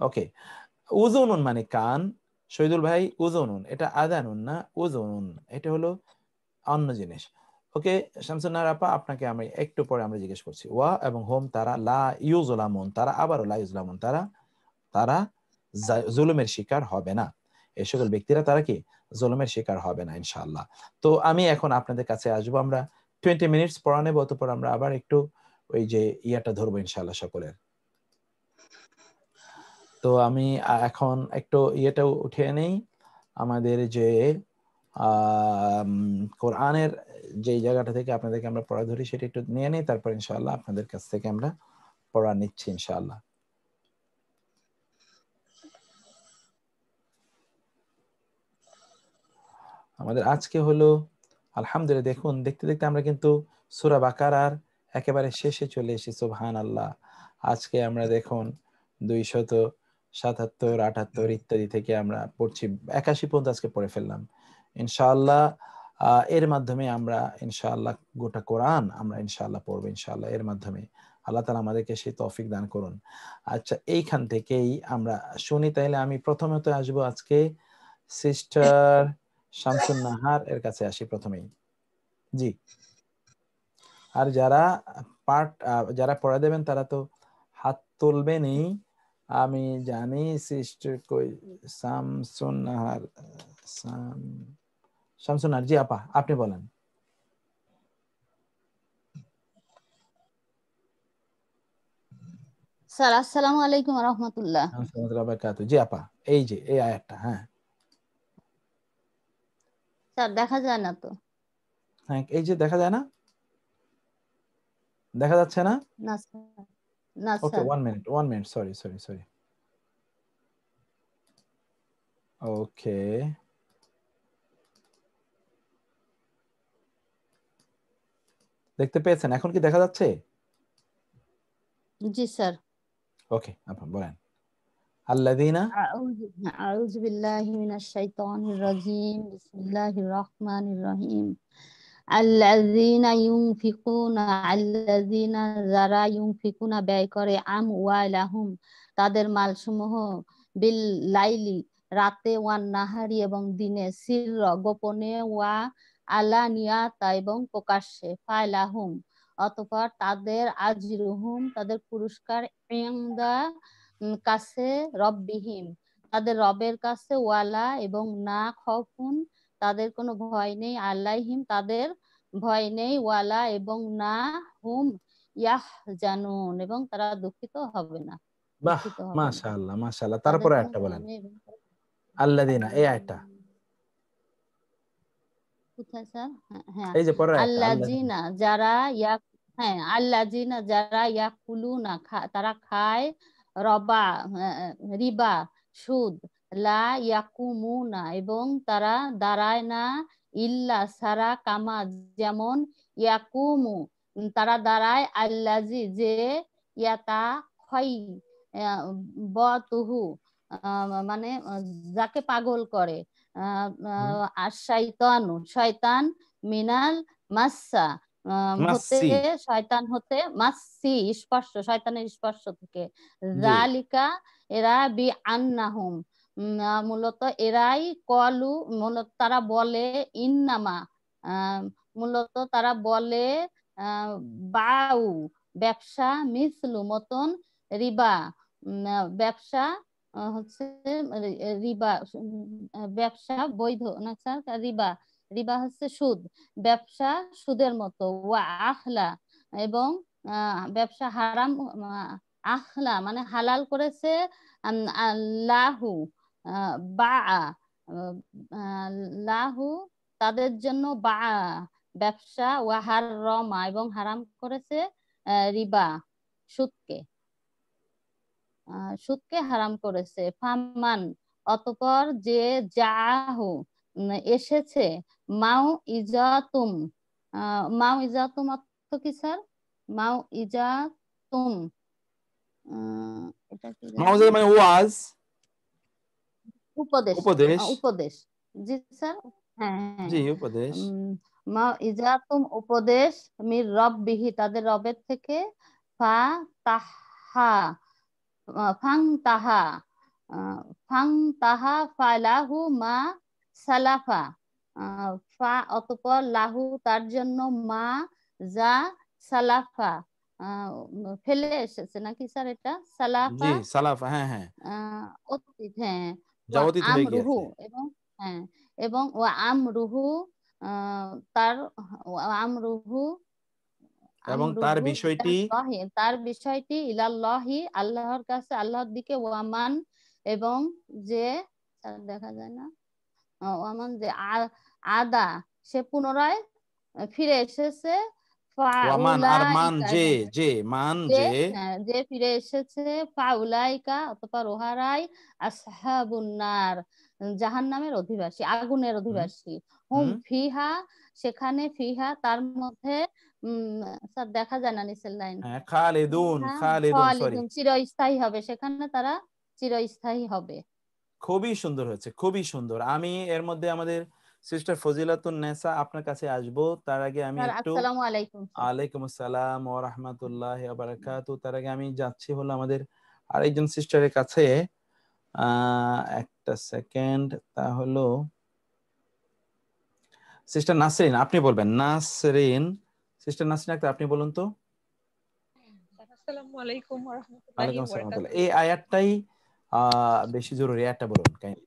ওকে, উযুনুন মানে কান, শহীদুল ভাই উযুনুন এটা আযানুন না, উযুনুন এটা হলো অন্য জিনিস। ওকে শামসুন নাহার আপা, আপনাকে আমি একটু পরে আমরা জিজ্ঞেস করছি। ওয়া এবং হোম তারা, লা ইউজলামুন তারা, আবারও লা ইউজলামুন তারা, তারা জুলুমের শিকার হবে না। এই সকল ব্যক্তিরা তারা কি জুলুমের শিকার হবে না ইনশাআল্লাহ। তো আমি এখন আপনাদের কাছে আসবো, আমরা 20 মিনিটস পড়া নেব, অতঃপর আমরা আবার একটু ওই যে ইয়াটা ধরবো ইনশাআল্লাহ সকলের। তো আমি এখন একটু ইয়েটাও উঠিয়ে নেই, আমাদের যে কোরআনের যে জায়গাটা থেকে আপনাদেরকে আমরা পড়া ধরি সেটা একটু নিয়ে নেই, তারপর ইনশাআল্লাহ আপনাদের কাছ থেকে আমরা পড়া নিচ্ছি ইনশাআল্লাহ। আমাদের আজকে হলো আলহামদুলিল্লাহ, দেখুন দেখতে দেখতে আমরা কিন্তু সূরা বাকারার একেবারে শেষে চলে এসেছি। সুবহানাল্লাহ, আজকে আমরা দেখুন 277, 78 ইত্যাদি থেকে আমরা পড়ছি, 81 পর্যন্ত আজকে পড়ে ফেললাম ইনশাআল্লাহ। এর মাধ্যমে আমরা ইনশাআল্লাহ গোটা কোরআন আমরা ইনশাআল্লাহ পড়বো ইনশাআল্লাহ। এর মাধ্যমে আল্লাহ তাআলা আমাদেরকে সেই তৌফিক দান করুন। আচ্ছা, এইখান থেকেই আমরা শুনি, তাইলে আমি প্রথমত আসবো আজকে সিস্টার শামসুন নাহার এর কাছে আসি প্রথমেই। জি, আর যারা যারা পড়া দেবেন তারা তো হাত তুলবেনই, আমি জানি। সিস্টার কই, শামসুন নাহার, শামসুন নাহার জি আপা, আপনি বলেন। স্যার আসসালামু আলাইকুম ওয়া রাহমাতুল্লাহ। জি আপা, এই যে এই আয়াতটা, হ্যাঁ স্যার দেখা যায় না তো। হ্যাঁ, এই যে দেখা যায় না, দেখা যাচ্ছে না। না স্যার, না okay, sir. 1 minute, sorry sorry sorry. Okay, দেখতে পেয়েছেন, এখন কি দেখা যাচ্ছে? জি স্যার। ওকে, আপনি বলেন। আল্লাযীনা, আউযু বিল্লাহি মিনাশ শাইতানির রাজীম, বিসমিল্লাহির রহমানির রহিম। আল্লাযীনা যারা ইউনফিকুনা ব্যয় করে, আমওয়ালাহুম তাদের মালসমূহ, বিল লাইলি রাতে, ওয়ান নাহারি এবং দিনে, সিরর গোপনে, ওয়া আলানিয়াতা এবং প্রকাশ্যে, ফালাহুম অতঃপর তাদের, আজরুহুম তাদের পুরস্কার, ইনদা কাছে, রব্বিহিম তাদের রবের কাছে, ওয়ালা এবং না, খাউফুন তাদের কোনো ভয় নেই, আলাইহিম তাদের ভয় নেই, ওয়ালা এবং না, হুম ইয়াহজানুন এবং তারা দুঃখিত হবে না, বাহ, দুঃখিত হবে না। মাশাআল্লাহ মাশাআল্লাহ। তাদের তারপরে কোনো একটা বলেন, ভয় নেই। আল্লাযীনা, এই আয়াতটা কোথায় স্যার? হ্যাঁ, এই যে পরের আয়াতটা, আল্লাযীনা। আল্লাযীনা যারা আল্লাযীনা যারা ইয়াকুলুনা তারা খায়, রবা রিবা সুদ, লা ইয়াকুমুনা এবং তারা দাঁড়ায় না, ইল্লা সারা, কামা যেমন, ইয়াকুমু তারা দাঁড়ায়, আল্লাযী যে, ইয়াতা খই বতুহু মানে যাকে পাগল করে, আর শয়তান মিনাল মাসসা হতে, মাসসি, শয়তান হতে, মাসসি স্পর্শ, শয়তানের স্পর্শ থেকে, জি, জালিকা এরা, বি আন্নাহুম মূলত এরাই, কলু মূলত তারা বলে, ইন্নামা মূলত তারা বলে, বাউ ব্যবসা, মিসলু মতন, রিবা ব্যবসা, হচ্ছে রিবা, ব্যবসা বৈধ না স্যার? রিবা, রিবা হচ্ছে সুদ, ব্যবসা সুদের মতো। ওয়া আখলা, এবং ব্যবসা হারাম, আখলা মানে হালাল করেছে লাহু, বা লাহু তাদের জন্য, বা ব্যবসা, ওয়া হাররমা এবং হারাম করেছে রিবা সুদকে, সুদকে হারাম করেছে। ফামান অতঃপর যে যাহু এসেছে, মাউ ইজাতুম, মাউ ইজাতুম অর্থ কি স্যার? মাউ ইজাতুম এটা কি মাউজা মানে ওয়াজ, উপদেশ, উপদেশ। উপদেশ, জি স্যার, হ্যাঁ জি উপদেশ। মা ইজাতুম উপদেশ, মির রব্বিহি তাদের রবের থেকে, ফা তাহা ফাং তাহা, ফাং তাহা ফালাহু মা সালাফা, ফা অতঃপর লাহু তার জন্য, মা যা সালাফা ফেলে এসেছে নাকি স্যার? এটা সালাফা, জি সালাফা, হ্যাঁ হ্যাঁ অতীত, হ্যাঁ। যা অতীত হয়ে আমরুহু গিয়েছে। এবং হ্যাঁ, এবং ওয়া আমরুহু তার, আমরুহু এবং তার বিষয়টি, তার বিষয়টি ইলাল্লাহি আল্লাহর কাছে, আল্লাহর দিকে, ওয়ামান এবং যে দেখা যায় না, ওয়ামান যে আদা সে পুনরায় ফিরে এসেছে, ওয়ামান আর মান যে, যে মান যে, যে ফিরে এসেছে, ফাউলাইকা অথবা ওহারাই আসহাবুন নার জাহান্নামের অধিবাসী, আগুনের অধিবাসী। হুম ফিহা সেখানে, ফিহা তার মধ্যে স্যার দেখা যায় না নিচের লাইন, খালিদুন, খালিদুন সরি, চিরস্থায়ী হবে, সেখানে তারা চিরস্থায়ী হবে। খুবই সুন্দর হয়েছে, খুবই সুন্দর। আমি এর মধ্যে আমাদের সিস্টার ফজিলাতুন নেসা আপনার কাছে আসবো, তার আগে আমি একটু, আসসালামু আলাইকুম। আলাইকুম আসসালাম ওয়া রাহমাতুল্লাহি ওয়া বারাকাতুহু। তার আগে আমি যাচ্ছি হলো আমাদের আরেকজন সিস্টারের কাছে, একটা সেকেন্ড, তা হলো সিস্টার নাসরিন, আপনি বলবেন। নাসরিন, সিস্টার নাসরিন আক্তার, আপনি বলুন তো। আসসালামু আলাইকুম ওয়া রাহমাতুল্লাহি ওয়ালাইকুম ওয়া আসসালাম। বারাকাতুহু। এই আয়াতটাই বেশি জরুরি, আয়াতটা বলুন কাইন্ডলি।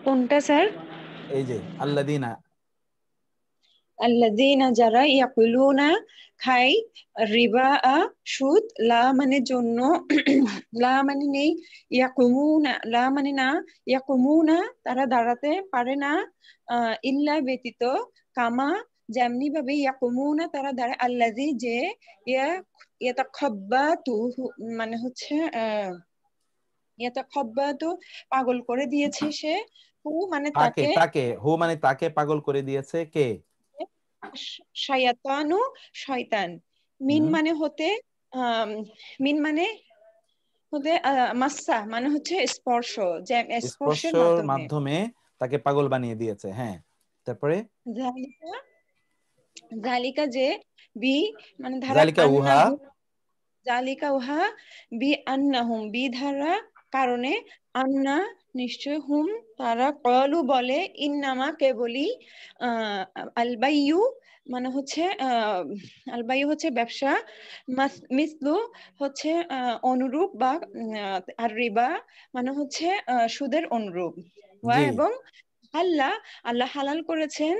কোনটা স্যার? এই যে আল্লাযীনা, আল্লাযীনা যারা, ইয়াকুলুনা খাই, রিবা সুদ, লা মানে জন্য, লা মানে নেই, ইয়াকুমুনা লা মানে না, ইয়াকুমুনা তারা দাঁড়াতে পারে না, ইল্লা ব্যতীত, কামা যেমনি ভাবে, ইয়াকুমুনা তারা দাঁড়ায়, আল্লাযী যে, ইয়াতাখাব্বাতু মানে হচ্ছে ইয়াতাখাব্বাতু পাগল করে দিয়েছে সে, হু মানে তাকে, তাকে, তাকে, হু মানে তাকে পাগল করে দিয়েছে কে? শায়াতানু শয়তান, মিন মানে হতে, মিন মানে হতে, মাসসা মানে হচ্ছে স্পর্শ, যে স্পর্শের স্পর্শের মাধ্যমে মাধ্যমে তাকে পাগল বানিয়ে দিয়েছে। হ্যাঁ, তারপরে জালিকা, জালিকা যে, বি মানে ধারা, জালিকা উহা, জালিকা উহা, বি আন্নাহুম বি ধারা কারণে, আন্না নিশ্চয়, হুম তারা, কলু বলে, ইন্নামা কেবলি, আলবাইয়ু মানে হচ্ছে আলবাইয়ু হচ্ছে ব্যবসা, মিসলু হচ্ছে অনুরূপ, বা আর রিবা মানে হচ্ছে সুদের অনুরূপ, এবং আল্লাহ, আল্লাহ হালাল করেছেন,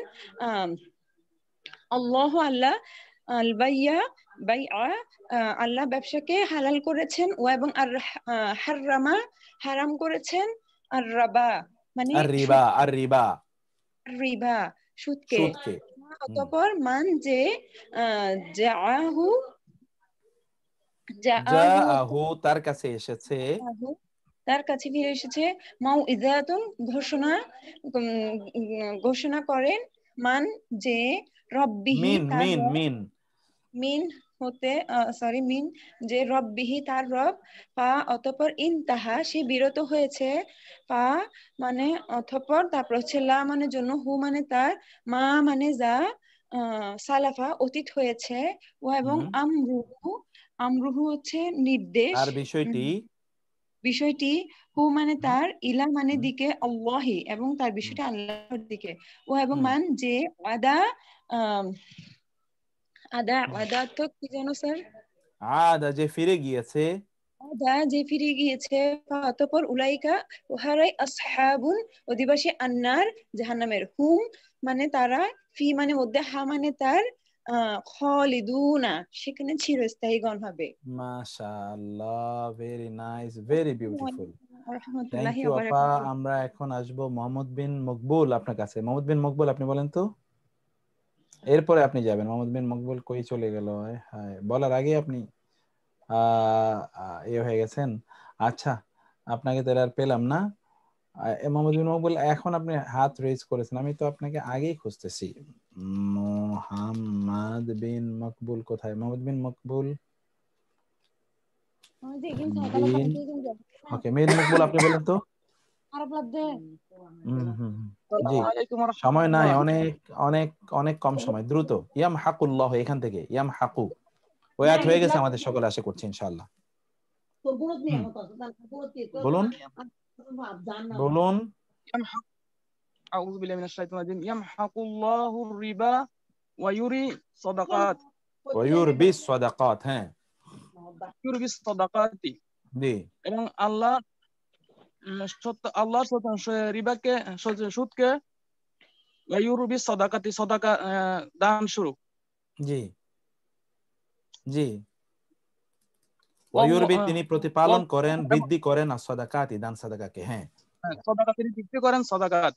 আল্লাহ আল্লাহ, আলবাইয়া বাইআ আল্লাহ ব্যবসাকে হালাল করেছেন, ও এবং আর হাররামা হারাম করেছেন, আর রাবা মানে আর রিবা, আর রিবা রিবা সুদকে। সুদকে। অতঃপর মান যে, জাআহু জাআহু তার কাছে এসেছে, তার কাছে ফিরে এসেছে, মাউইযাতুন ঘোষণা, ঘোষণা করেন, মান যে, রব্বিহি মিন, তার মিন, রব, মিন, মিন হতে, সরি মিন যে, রব্বিহি তার রব, পা অতঃপর, ইনতাহা সে বিরত হয়েছে, পা মানে অতঃপর, তারপর হচ্ছে লা মানে জন্য, হু মানে তার, মা মানে যা, সালাফা অতীত হয়েছে, ও এবং আমরুহু, আমরুহু হচ্ছে নির্দেশ, তার বিষয়টি, বিষয়টি, হু মানে তার, ইলা মানে দিকে, আল্লাহি এবং তার বিষয়টি আল্লাহর দিকে, ও এবং মান যে, আদা আদা আদা তো কি জানো স্যার? আদা যে ফিরে গিয়েছে, আদা যে ফিরে গিয়েছে, অতঃপর উলাইকা উহারাই আসহাবুন অধিবাসী আন্নার জাহান্নামের, হুম মানে তারা, ফি মানে মধ্যে, হা মানে তার, খালিদুনা সেখানে চিরস্থায়ীগণ হবে। মাশাআল্লাহ, very nice, very beautiful. Thank রাহমাতুল্লাহি ইউ ওয়া আপা। বারাকাতুহু। আমরা এখন আসবো মোহাম্মদ বিন মকবুল আপনার কাছে। মোহাম্মদ বিন মকবুল, আপনি বলেন তো। এরপরে আপনি যাবেন। মোহাম্মদ বিন মকবুল কই চলে গেল? হ্যাঁ, বলার আগে আপনি ইয়ে হয়ে গেছেন। আচ্ছা, আপনাকে তো আর পেলাম না। মোহাম্মদ বিন মকবুল, এখন আপনি হাত রেজ করেছেন, আমি তো আপনাকে আগেই খুঁজতেছি। মোহাম্মদ বিন মকবুল কোথায়? মোহাম্মদ বিন মকবুল, বিন, ওকে, বিন মকবুল আপনি বলেন তো। জি, সময় নাই, অনেক অনেক অনেক কম সময়, দ্রুত। ইয়াম হাকুল্লাহ, এখান থেকে ইয়াম হাকু ওয়াত হয়ে গেছে, আমাদের সকলে আশা করছি ইনশাআল্লাহ। বলুন বলুন। আউযু বিল্লাহি মিনাশ শাইতানির রাজিম। ইয়ামহাকুল্লাহুর রিবা ওয়া ইউরি সাদাকাত। ওয়া ইউরবিস সাদাকাত, হ্যাঁ, ইউরবিস সাদাকাতি। জি। এবং আল্লাহ আল্লাহ রিবাকে, সুদকে, ওয়া ইউরবিস সাদাকাতি, সাদাকা দান শুরু। জি জি। ওয়া ইউরবি, তিনি প্রতিপালন করেন, বৃদ্ধি করেন, as-সাদাকাতি, দান সাদাকাকে, হ্যাঁ, সাদাকা তিনি বৃদ্ধি করেন, সাদাকাত।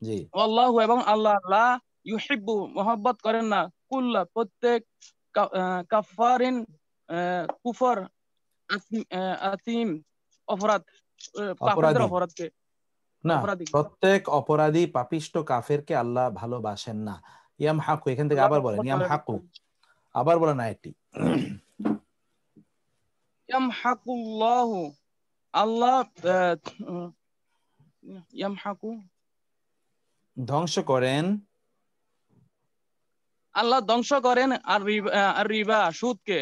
জি। আল্লাহু, এবং আল্লাহ, লা ইউহিব্বু মহব্বত করেন না, কুল্লা প্রত্যেক, কাফারিন কুফর, আতিম অপরাধ, কাফেরদের অপরাধকে, না, প্রত্যেক অপরাধী পাপিষ্ট কাফেরকে আল্লাহ ভালোবাসেন না। ইয়াম হাকু, এখান থেকে আবার বলেন ইয়াম হাকু, আবার বলেন আয়াতটি। ইয়াম হাকুল্লাহু, আল্লাহ ইয়াম হাকু, ধ্বংস করেন, আল্লাহ ধ্বংস করেন আর রিবা সুদকে,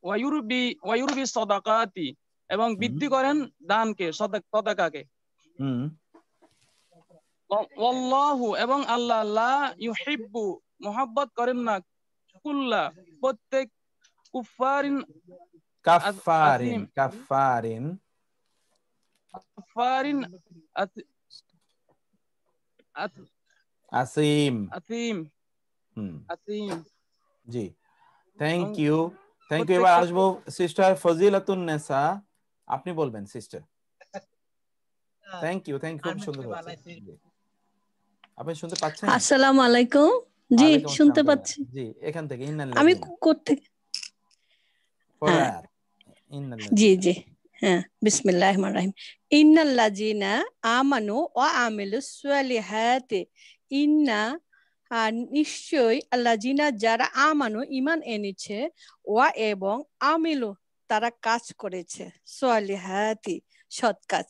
ওয়ায়ুরবি সাদাকাতি, এবং বৃদ্ধি করেন দানকে, সাদাকাকে। ওয়াল্লাহু, এবং আল্লাহ, লা ইউহিব্বু মুহাব্বত করেন না, কুল্লা প্রত্যেক, কুফারিন কাফারিন, কাফারিন, কাফারিন আসিম, আতিম, আতিম। জি, থ্যাংক ইউ, থ্যাংক ইউ। এবার আসবো সিস্টার ফজিলাতুন নেসা, আপনি বলবেন sister. Thank you, thank you, খুব সুন্দর হচ্ছে। আপনি শুনতে পাচ্ছেন? আসসালামু আলাইকুম। জি, শুনতে পাচ্ছি। জি, এখান থেকে আমি করতে, জি জি, হ্যাঁ, বিসমিল্লাহির রহমানির রহিম। ইন্নাল্লাযিনা আমানু ওয়া আমিলুস সালিহাতি, ইন্না, নিশ্চয়ই, আল্লাযিনা যারা, আমানু ঈমান এনেছে, ওয়া এবং আমিলু তারা কাজ করেছে, সালিহাতি সৎ কাজ,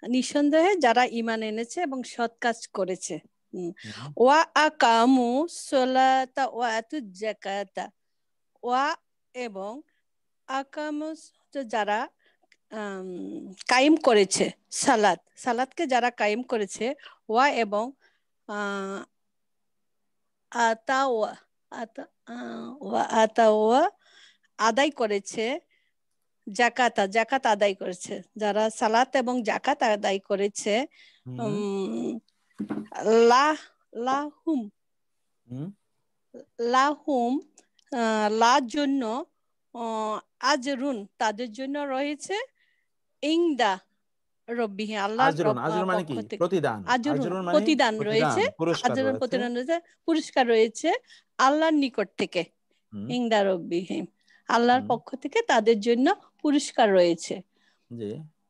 নিঃসন্দেহে যারা ঈমান এনেছে এবং সৎ কাজ করেছে। ওয়া আকামু সলাতা ওয়া আতুজ যাকাতা, ওয়া এবং আকামু যারা কায়েম করেছে, সালাতকে যারা কায়েম করেছে, ওয়া এবং আদায় করেছে, জাকাত আদায় করেছে, যারা সালাত এবং জাকাত আদায় করেছে, লাহুম লার জন্য, আজরুন তাদের জন্য রয়েছে, ইনদা রব্বিহি, আল্লাহর পক্ষ থেকে প্রতিদান রয়েছে, আজরুন প্রতিদান রয়েছে, পুরস্কার রয়েছে আল্লাহর নিকট থেকে, ইনদা রব্বিহি, আল্লাহর পক্ষ থেকে তাদের জন্য পুরস্কার রয়েছে।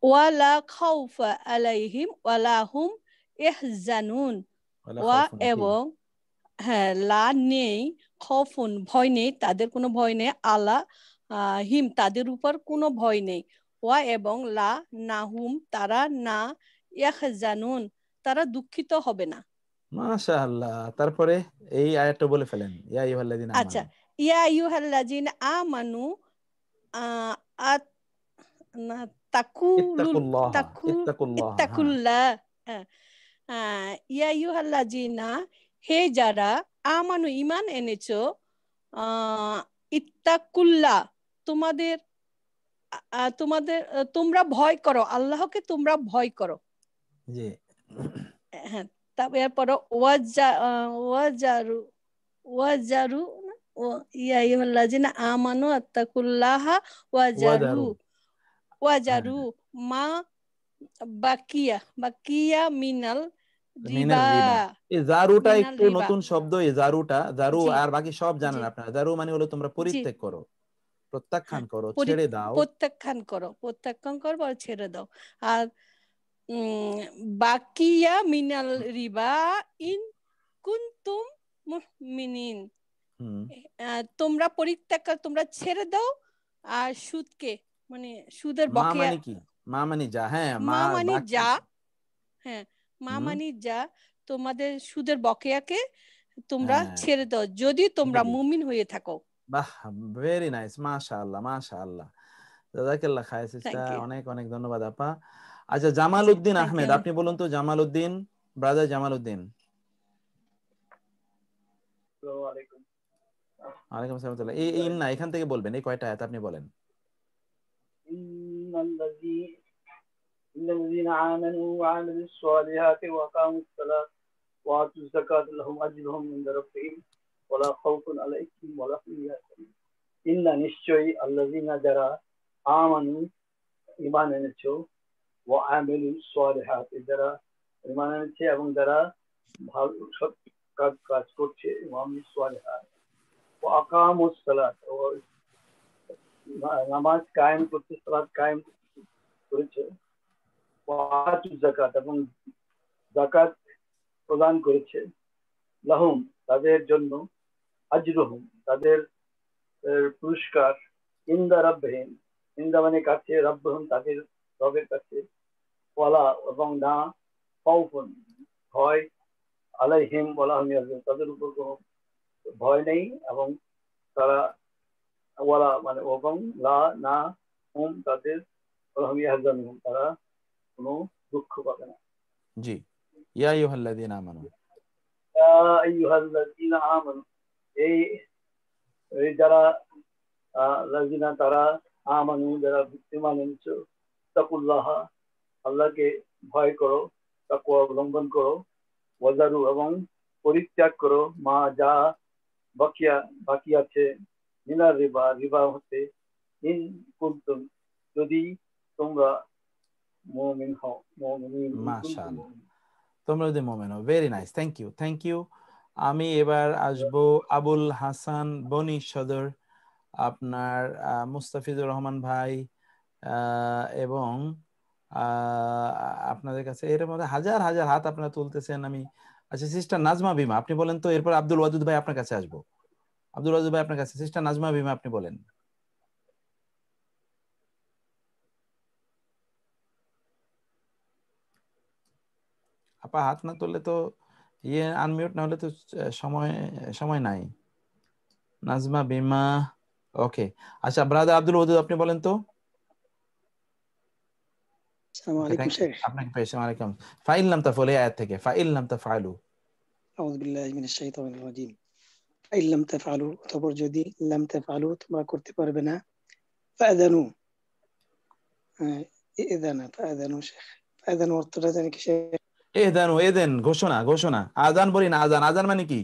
ওয়ালা খাউফা আলাইহিম ওয়ালা হুম ইহজানুন, ওয়া এবং, হ্যাঁ, লা নেই, খৌফুন ভয় নেই, তাদের কোনো ভয় নেই, আলা হিম তাদের উপর কোনো ভয় নেই, ওয়া এবং লা নাহুম তারা না, ইয়াহজানুন তারা দুঃখিত হবে না। মাশাআল্লাহ। তারপরে এই আয়াতটা বলে ফেলেন, ইয়া আইয়ুহাল্লাযিনা আমানু। আচ্ছা, ইয়া আইয়ুহাল্লাযিনা আমানু ইত্তাকুল্লাহ, ইয়া আইয়ুহাল্লাযিনা, হে যারা, আমানু ঈমান এনেছো, ইত্তাকুল্লাহ তোমাদের তোমরা ভয় করো, আল্লাহকে তোমরা ভয় করো। জি হ্যাঁ, তারপর এরপর ওয়াজারু ওয়াজারু ইয়া আইয়ুহাল্লাযিনা আমানু আত্তাকুল্লাহা ওয়াজারু ওয়াজারু মা বাকিয়া মিনাল রিবা। এই জারুটা একটু নতুন শব্দ, এই জারুটা, জারু আর বাকি সব জানেন আপনারা। জারু মানে হলো তোমরা পরিত্যাগ করো, প্রত্যাখ্যান করো, ছেড়ে দাও। প্রত্যাখ্যান করো আর ছেড়ে দাও। আর বাকিয়া মিনাল রিবা ইন কুনতুম মুমিনিন, তোমরা তোমরা ছেড়ে দাও আর সুদকে, মানে সুদের বকেয়া। মানে কি? মা মানে যা। হ্যাঁ, মা মানে যা। হ্যাঁ, মা মানে যা, তোমাদের সুদের বকেয়াকে তোমরা ছেড়ে দাও যদি তোমরা মুমিন হয়ে থাকো। বাহ, ভেরি নাইস, মাশাআল্লাহ মাশাআল্লাহ, জাযাকাল্লাহ খায়ের সিস্টার, অনেক অনেক ধন্যবাদ আপা। আচ্ছা, জামাল উদ্দিন আহমেদ, আপনি বলুন তো, জামাল উদ্দিন, ব্রাদার জামাল উদ্দিন। ওয়ালাইকুম আসসালাম। এই ইন্না এখান থেকে বলবেন, এই কয়টা আয়াত আপনি বলেন। ইন্নাল্লাযীনা আমানু ওয়া আমিলুস সালিহাতি ওয়া আকামুস সালাত ওয়া আতুজ যাকাত লাহুম আজরুহুম ইনদা রাব্বিহিম ওয়া লা খাউফুন আলাইহিম ওয়া লা হুম ইয়াহজানুন। ইন্না নিশ্চয়ই, আল্লাযীনা যারা, আমানু ঈমান এনেছো, ওয়া আমিলুস সালিহাতি যারা ঈমান এনেছে এবং যারা ভালো সৎ কাজ করছে, ওয়া আমিলুস সালিহাত ওয়া আকামুস সালাত, নামাজ কায়েম করছে, সালাত কায়েম করেছে, ওয়া আতুজ যাকাত এবং যাকাত প্রদান করেছে, লাহুম তাদের জন্য, আজরুহুম তাদের পুরস্কার, ইনদা রাব্বিহিম, ইনদা মানে কাছে, রাব্বুহুম তাদের রবের কাছে, ওয়ালা এবং না, খাউফুন ভয়, আলাইহিম ওয়ালা হুম ইয়াহজানুন তাদের উপর কোনো ভয় নেই এবং তারা, ওয়ালা মানে এবং লা না, হুম তাদের, ওয়ালা হুম ইয়াহজানুন তারা কোনো দুঃখ পাবে না। জি, ইয়া আইয়ুহাল্লাযীনা আমানু, ইয়া আইয়ুহাল্লাযীনা আমানু, এই যারা লাযীনা তারা, আমানু যারা ঈমান এনেছো, তাকুল্লাহ আল্লাহকে ভয় করো, তাকওয়া অবলম্বন করো, ওয়াজারু এবং পরিত্যাগ করো, মা যা বাকি আছে, মিনার রিবা হতে, ইন কুনতুম যদি তোমরা মুমিন হও, মুমিন। মাশাআল্লাহ, তোমরা যদি মুমিন হও। Very nice, thank you. আমি এবার আসবো আবুল হাসান বনি সদর, আপনার মুস্তাফিজুর রহমান ভাই, এবং আপনাদের কাছে এর মধ্যে হাজার হাজার হাত আপনারা তুলতেছেন। আমি, আচ্ছা, সিস্টার নাজমা বিমা আপনি বলেন তো, এরপর আব্দুল ওয়াদুদ ভাই আপনার কাছে আসবো। আব্দুল ওয়াদুদ ভাই আপনার কাছে, সিস্টার নাজমা বিমা আপনি বলেন। আপা হাত না তুললে তো, আনমিউট না হলে তো সময় নাই। নাজমা বিমা, ওকে। আচ্ছা, ব্রাদার আব্দুল ওয়াদুদ আপনি বলেন তো। আসসালামু আলাইকুম শেখ। আপনাকে পেয়েছি। ওয়ালাইকুম। ফাইল লাম তাফআলু, আয়াত থেকে ফাইল লাম তাফআলু। আউযু বিল্লাহি মিনাশ শাইতানির রাজিম। ফাইল লাম তাফআলু, অতঃপর যদি, লাম তাফআলু তোমরা করতে পারবে না, ফাআযানু, ইযানা, ফাআযানু শেখ, ফাআযানু অর্থটা জানি কি শেখ? এদেন ঘোষণা। আযান বলি না, আযান মানে কি?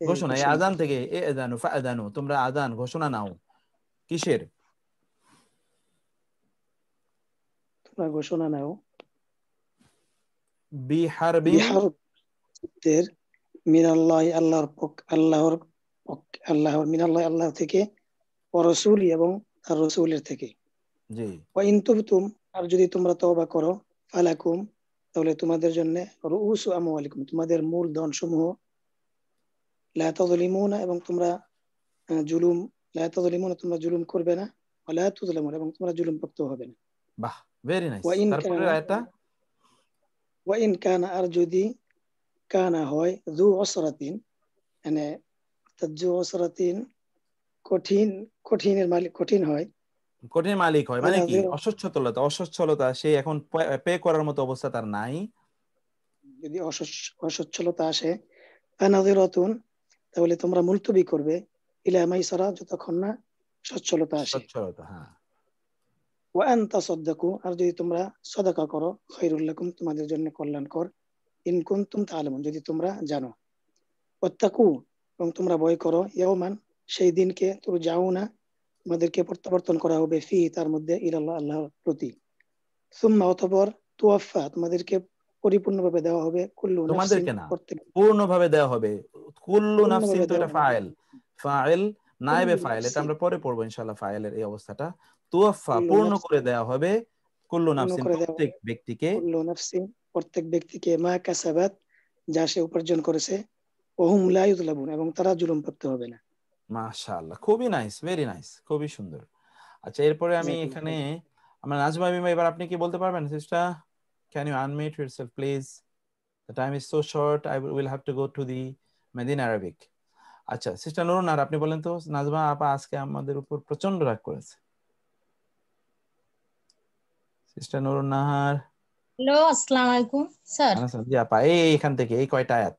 ঘোষণা। এই আযান থেকে ইযানু ফাআযানু, তোমরা আযান ঘোষণা নাও। কিসের? তোমরা ঘোষণা নাও, বিহারবিন, মিনাল্লাহি আল্লাহর মিনাল্লাহি আল্লাহ থেকে, ওয়া রাসূলি এবং তার রাসূলের থেকে। জি। ওয়া ইন তুবতুম, আর যদি তোমরা তওবা করো, ফালাকুম তাহলে তোমাদের জন্য, রুউসু আমওয়ালিকুম তোমাদের মূল ধনসমূহ, লা তাযলিমুনা এবং তোমরা তোমরা জুলুম করবে না, ওয়া লা তুযলামুন এবং তোমরা জুলুম প্রাপ্ত হবে না। বাহ, ভেরি নাইস। তারপরে আয়াতটা, ওয়া ইন কানা, আর যদি কানা হয়, যু উসরাতিন, মানে যু উসরাতিন কঠিনের মালিক, কঠিন মালিক হয় মানে কি? অসচ্ছলতা, সে এখন পে করার মতো অবস্থা তার নাই। যদি অসচ্ছলতা আসে, ফানাযিরাতুন, তাহলে তোমরা মুলতবি করবে ইলা মাইসারা, যতক্ষণ না সচ্ছলতা আসে। সচ্ছলতা, হ্যাঁ। ওয়া আন তাসাদদাকু, আর যদি তোমরা সাদাকা করো, খায়রুল লাকুম, তোমাদের জন্য কল্যাণকর, ইন কুনতুম তা'লামুন, যদি তোমরা জানো। ওয়াত্তাকু, এবং তোমরা ভয় করো, ইয়াওমান, সেই দিনকে, তুরজাউনা, তোমাদেরকে প্রত্যাবর্তন করা হবে, ফি, তার মধ্যে, ইলাল্লাহ, আল্লাহর প্রতি। সুম্মা, অতঃপর, তুওয়াফা, তোমাদেরকে পরিপূর্ণভাবে দেওয়া হবে, কুল্লু নাফসিন, তোমাদেরকে না, প্রত্যেক, পূর্ণভাবে দেওয়া হবে। কুল্লু নাফসিন পূর্ণভাবে তো এটা দেওয়া হবে, ফাইল নায়েবে কুল্লু ফাইল, এটা নাফসিন, আমরা পরে পড়বো ইনশাআল্লাহ ফাইলের এই অবস্থাটা। তুওয়াফা, কুল্লু পূর্ণ নাফসিন, করে দেওয়া হবে, কুল্লু পূর্ণ নাফসিন, করে দেওয়া প্রত্যেক হবে, ব্যক্তিকে, কুল্লু নাফসিন, প্রত্যেক ব্যক্তিকে, মা কাসাবাত, যা সে উপার্জন করেছে, ওহুম লা ইউযলামুন, এবং তারা জুলুমপ্রাপ্ত হবে না। মাশাআল্লাহ, খুবই নাইস, ভেরি নাইস, খুবই সুন্দর। আচ্ছা, এরপরে আমি এখানে আমার নাজমা বিমা, এবার আপনি কি বলতে পারবেন sister? Can you unmute yourself please? The time is so short, I will have to go to the Medina Arabic. আচ্ছা, সিস্টার নুরুন, আর আপনি বলেন তো, নাজমা আপা আজকে আমাদের উপর প্রচন্ড রাগ করেছে। সিস্টার নুরুন নাহার। হ্যালো, আসসালামু আলাইকুম স্যার। জি আপা, এখান থেকে এই কয়টা আয়াত?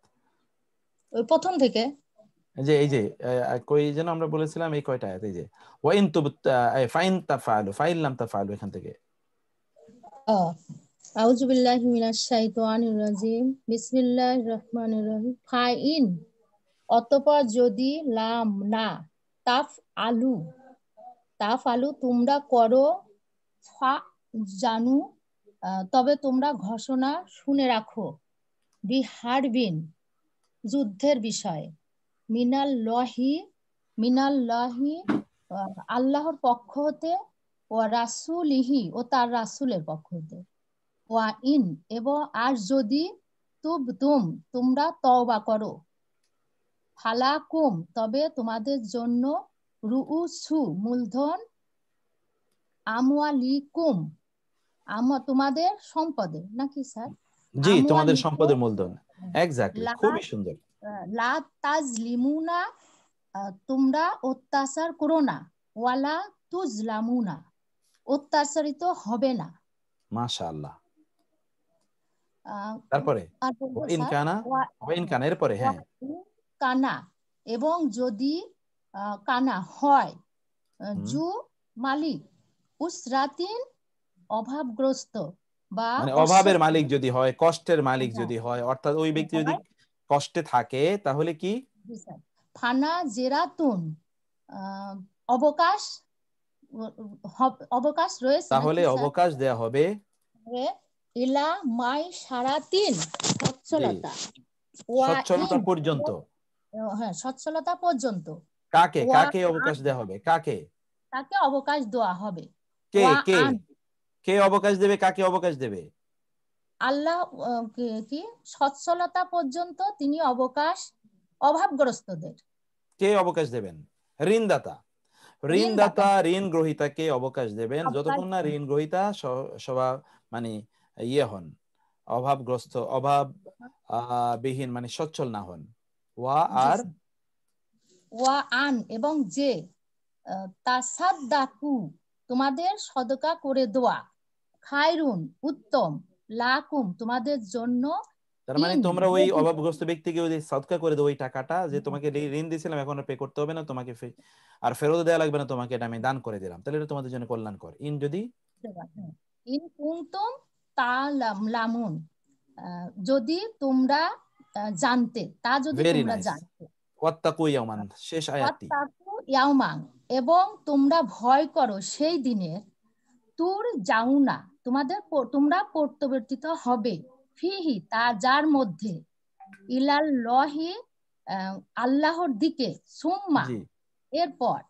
ওই প্রথম থেকে। এই যে কই যেন আমরা বলেছিলাম এই কয়টা আয়াত? এই যে ওয়াইন তুব ফাইন তাফআলু ফাইন লাম তাফআলু, এখান থেকে। আউযু বিল্লাহি মিনাশ শাইতানির রাজিম, বিসমিল্লাহির রহমানির রহিম। ফাইন, অতঃপর যদি, লাম, না, তাফ আলু, তোমরা করো, ফা, জানু, তবে তোমরা ঘোষণা শুনে রাখো, বিহারবিন, যুদ্ধের বিষয়, মিনাল্লাহি, আল্লাহর পক্ষ হতে, ও রাসূলিহি, ও তার রাসূলের পক্ষ হতে, ওয়া ইন, এবং আর যদি, তোমরা তওবা করো, ফালাকুম, তবে তোমাদের জন্য, রুউসু, মূলধন, আমওয়ালিকুম, তোমাদের সম্পদের, নাকি স্যার? জি, তোমাদের সম্পদের মূলধন, এক্স্যাক্টলি, খুবই সুন্দর। লা তাজলিমুনা, তোমরা অত্যাচার করো না, ওয়ালা তুজলামুনা, অত্যাচারিত হবে না। মাশাআল্লাহ। তারপরে এরপরে, হ্যাঁ, কানা, এবং যদি কানা হয়, জু মালিক, উসরাতিন, অভাবগ্রস্ত, বা মানে অভাবের মালিক যদি হয়, কষ্টের মালিক যদি হয়, অর্থাৎ ওই ব্যক্তি যদি কষ্টে থাকে, তাহলে কি? ফানা জেরাতুন, অবকাশ রয়েছে, তাহলে অবকাশ দেয়া হবে, ইলা মাই সারাতিন, সচ্ছলতা পর্যন্ত। হ্যাঁ, সচ্ছলতা পর্যন্ত। কাকে অবকাশ দেয়া হবে? কাকে অবকাশ দেওয়া হবে? কে অবকাশ দেবে? কাকে অবকাশ দেবে? আল্লাহ, কি সচ্ছলতা পর্যন্ত তিনি অবকাশ অভাবগ্রস্তদের। কে অবকাশ দেবেন? ঋণদাতা, ঋণ গ্রহীতাকে অবকাশ দেবেন, যতক্ষণ না ঋণ গ্রহীতা মানে হন, অভাবগ্রস্ত, অভাব বিহীন, মানে সচ্ছল না হন। ওয়া আন, এবং যে, তাসাদদাকু, তোমাদের সদকা করে দেওয়া, খায়রুন, উত্তম, লাকুম, তোমাদের জন্য। তার মানে তোমরা ওই অভাবগ্রস্ত ব্যক্তিকে ওই সদকা করে দাও, ওই টাকাটা যে তোমাকে ঋণ দিয়েছিলাম এখন পে করতে হবে না তোমাকে, আর ফেরত দেওয়া লাগবে না তোমাকে, এটা আমি দান করে দিলাম, তাহলে এটা তোমাদের জন্য কল্যাণকর। যদি কুনতুম তা'লামুন, যদি তোমরা জানতে, তা যদি তোমরা জানতে। ওয়াত্তাকু ইয়াওমান, শেষ আয়াতটি। ওয়াত্তাকু ইয়াওমান, এবং তোমরা ভয় করো সেই দিনের, তুরজাউনা, তোমরা প্রত্যাবর্তিত হবে, ফিহি, তা যার মধ্যে, ইলাল্লাহি, আল্লাহর দিকে, সুম্মা, এরপর,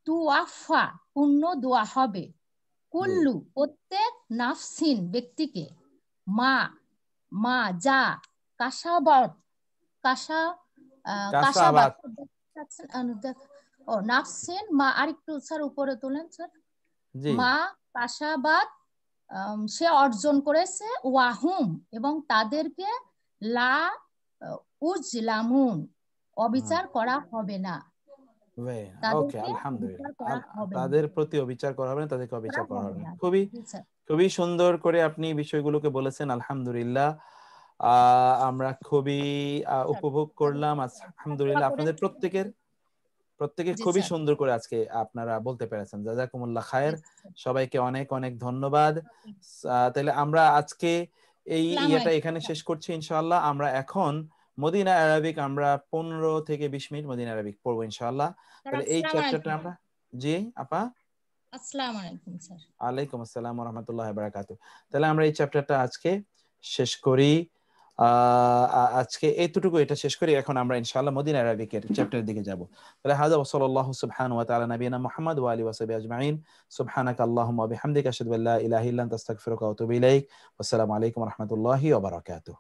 তুওয়াফা, পূর্ণ দেওয়া হবে, কুল্লু, প্রত্যেক, নাফসিন, ব্যক্তিকে, মা যা, কাসাবাত, নাফসিন, মা, আরেকটু স্যার উপরে তোলেন স্যার, মা কাসাবাত, সে অর্জন করেছে, ওয়াহুম, এবং তাদেরকে, লা উজলামুন, অবিচার করা হবে না। তাদের প্রতি অবিচার করা হবে না, তাদেরকে অবিচার করা হবে না। খুবই সুন্দর করে আপনি বিষয়গুলোকে বলেছেন, আলহামদুলিল্লাহ। আমরা খুবই উপভোগ করলাম আলহামদুলিল্লাহ। আপনাদের প্রত্যেকে খুবই সুন্দর করে আজকে আপনারা বলতে পেরেছেন, জাযাকুমুল্লাহ খায়ের। সবাইকে অনেক অনেক ধন্যবাদ। তাহলে আমরা আজকে এই ইয়েটা এখানে শেষ করছি ইনশাআল্লাহ। আমরা এখন মদিনা আরবিক আমরা 15 থেকে 20 মিনিট মদিনা আরবিক পড়বো ইনশাআল্লাহ। তাহলে এই চ্যাপ্টারটা আমরা, জি আপা, আসসালামু আলাইকুম স্যার। ওয়ালাইকুম আসসালাম ওয়া রাহমাতুল্লাহি ওয়া বারাকাতুহু। তাহলে আমরা এই চ্যাপ্টারটা আজকে শেষ করি। আজকে এতটুকু এটা শেষ করি। এখন আমরা ইনশাআল্লাহ মদিনা আরবিকের চ্যাপ্টারের দিকে যাব। তাহলে হাযা ওয়া সাল্লাল্লাহু সুবহানাহু ওয়া তাআলা নবিয়ানা মুহাম্মদ ওয়া আলিহি ওয়া সাহবিহি আজমাইন। সুবহানাকা আল্লাহুম্মা ওয়া বিহামদিকা আশহাদু আল্লা ইলাহা ইল্লা আনতা আস্তাগফিরুকা ওয়া আতুবু ইলাইক। ওয়াসসালামু আলাইকুম ওয়া রাহমাতুল্লাহি ওয়া বারাকাতুহু।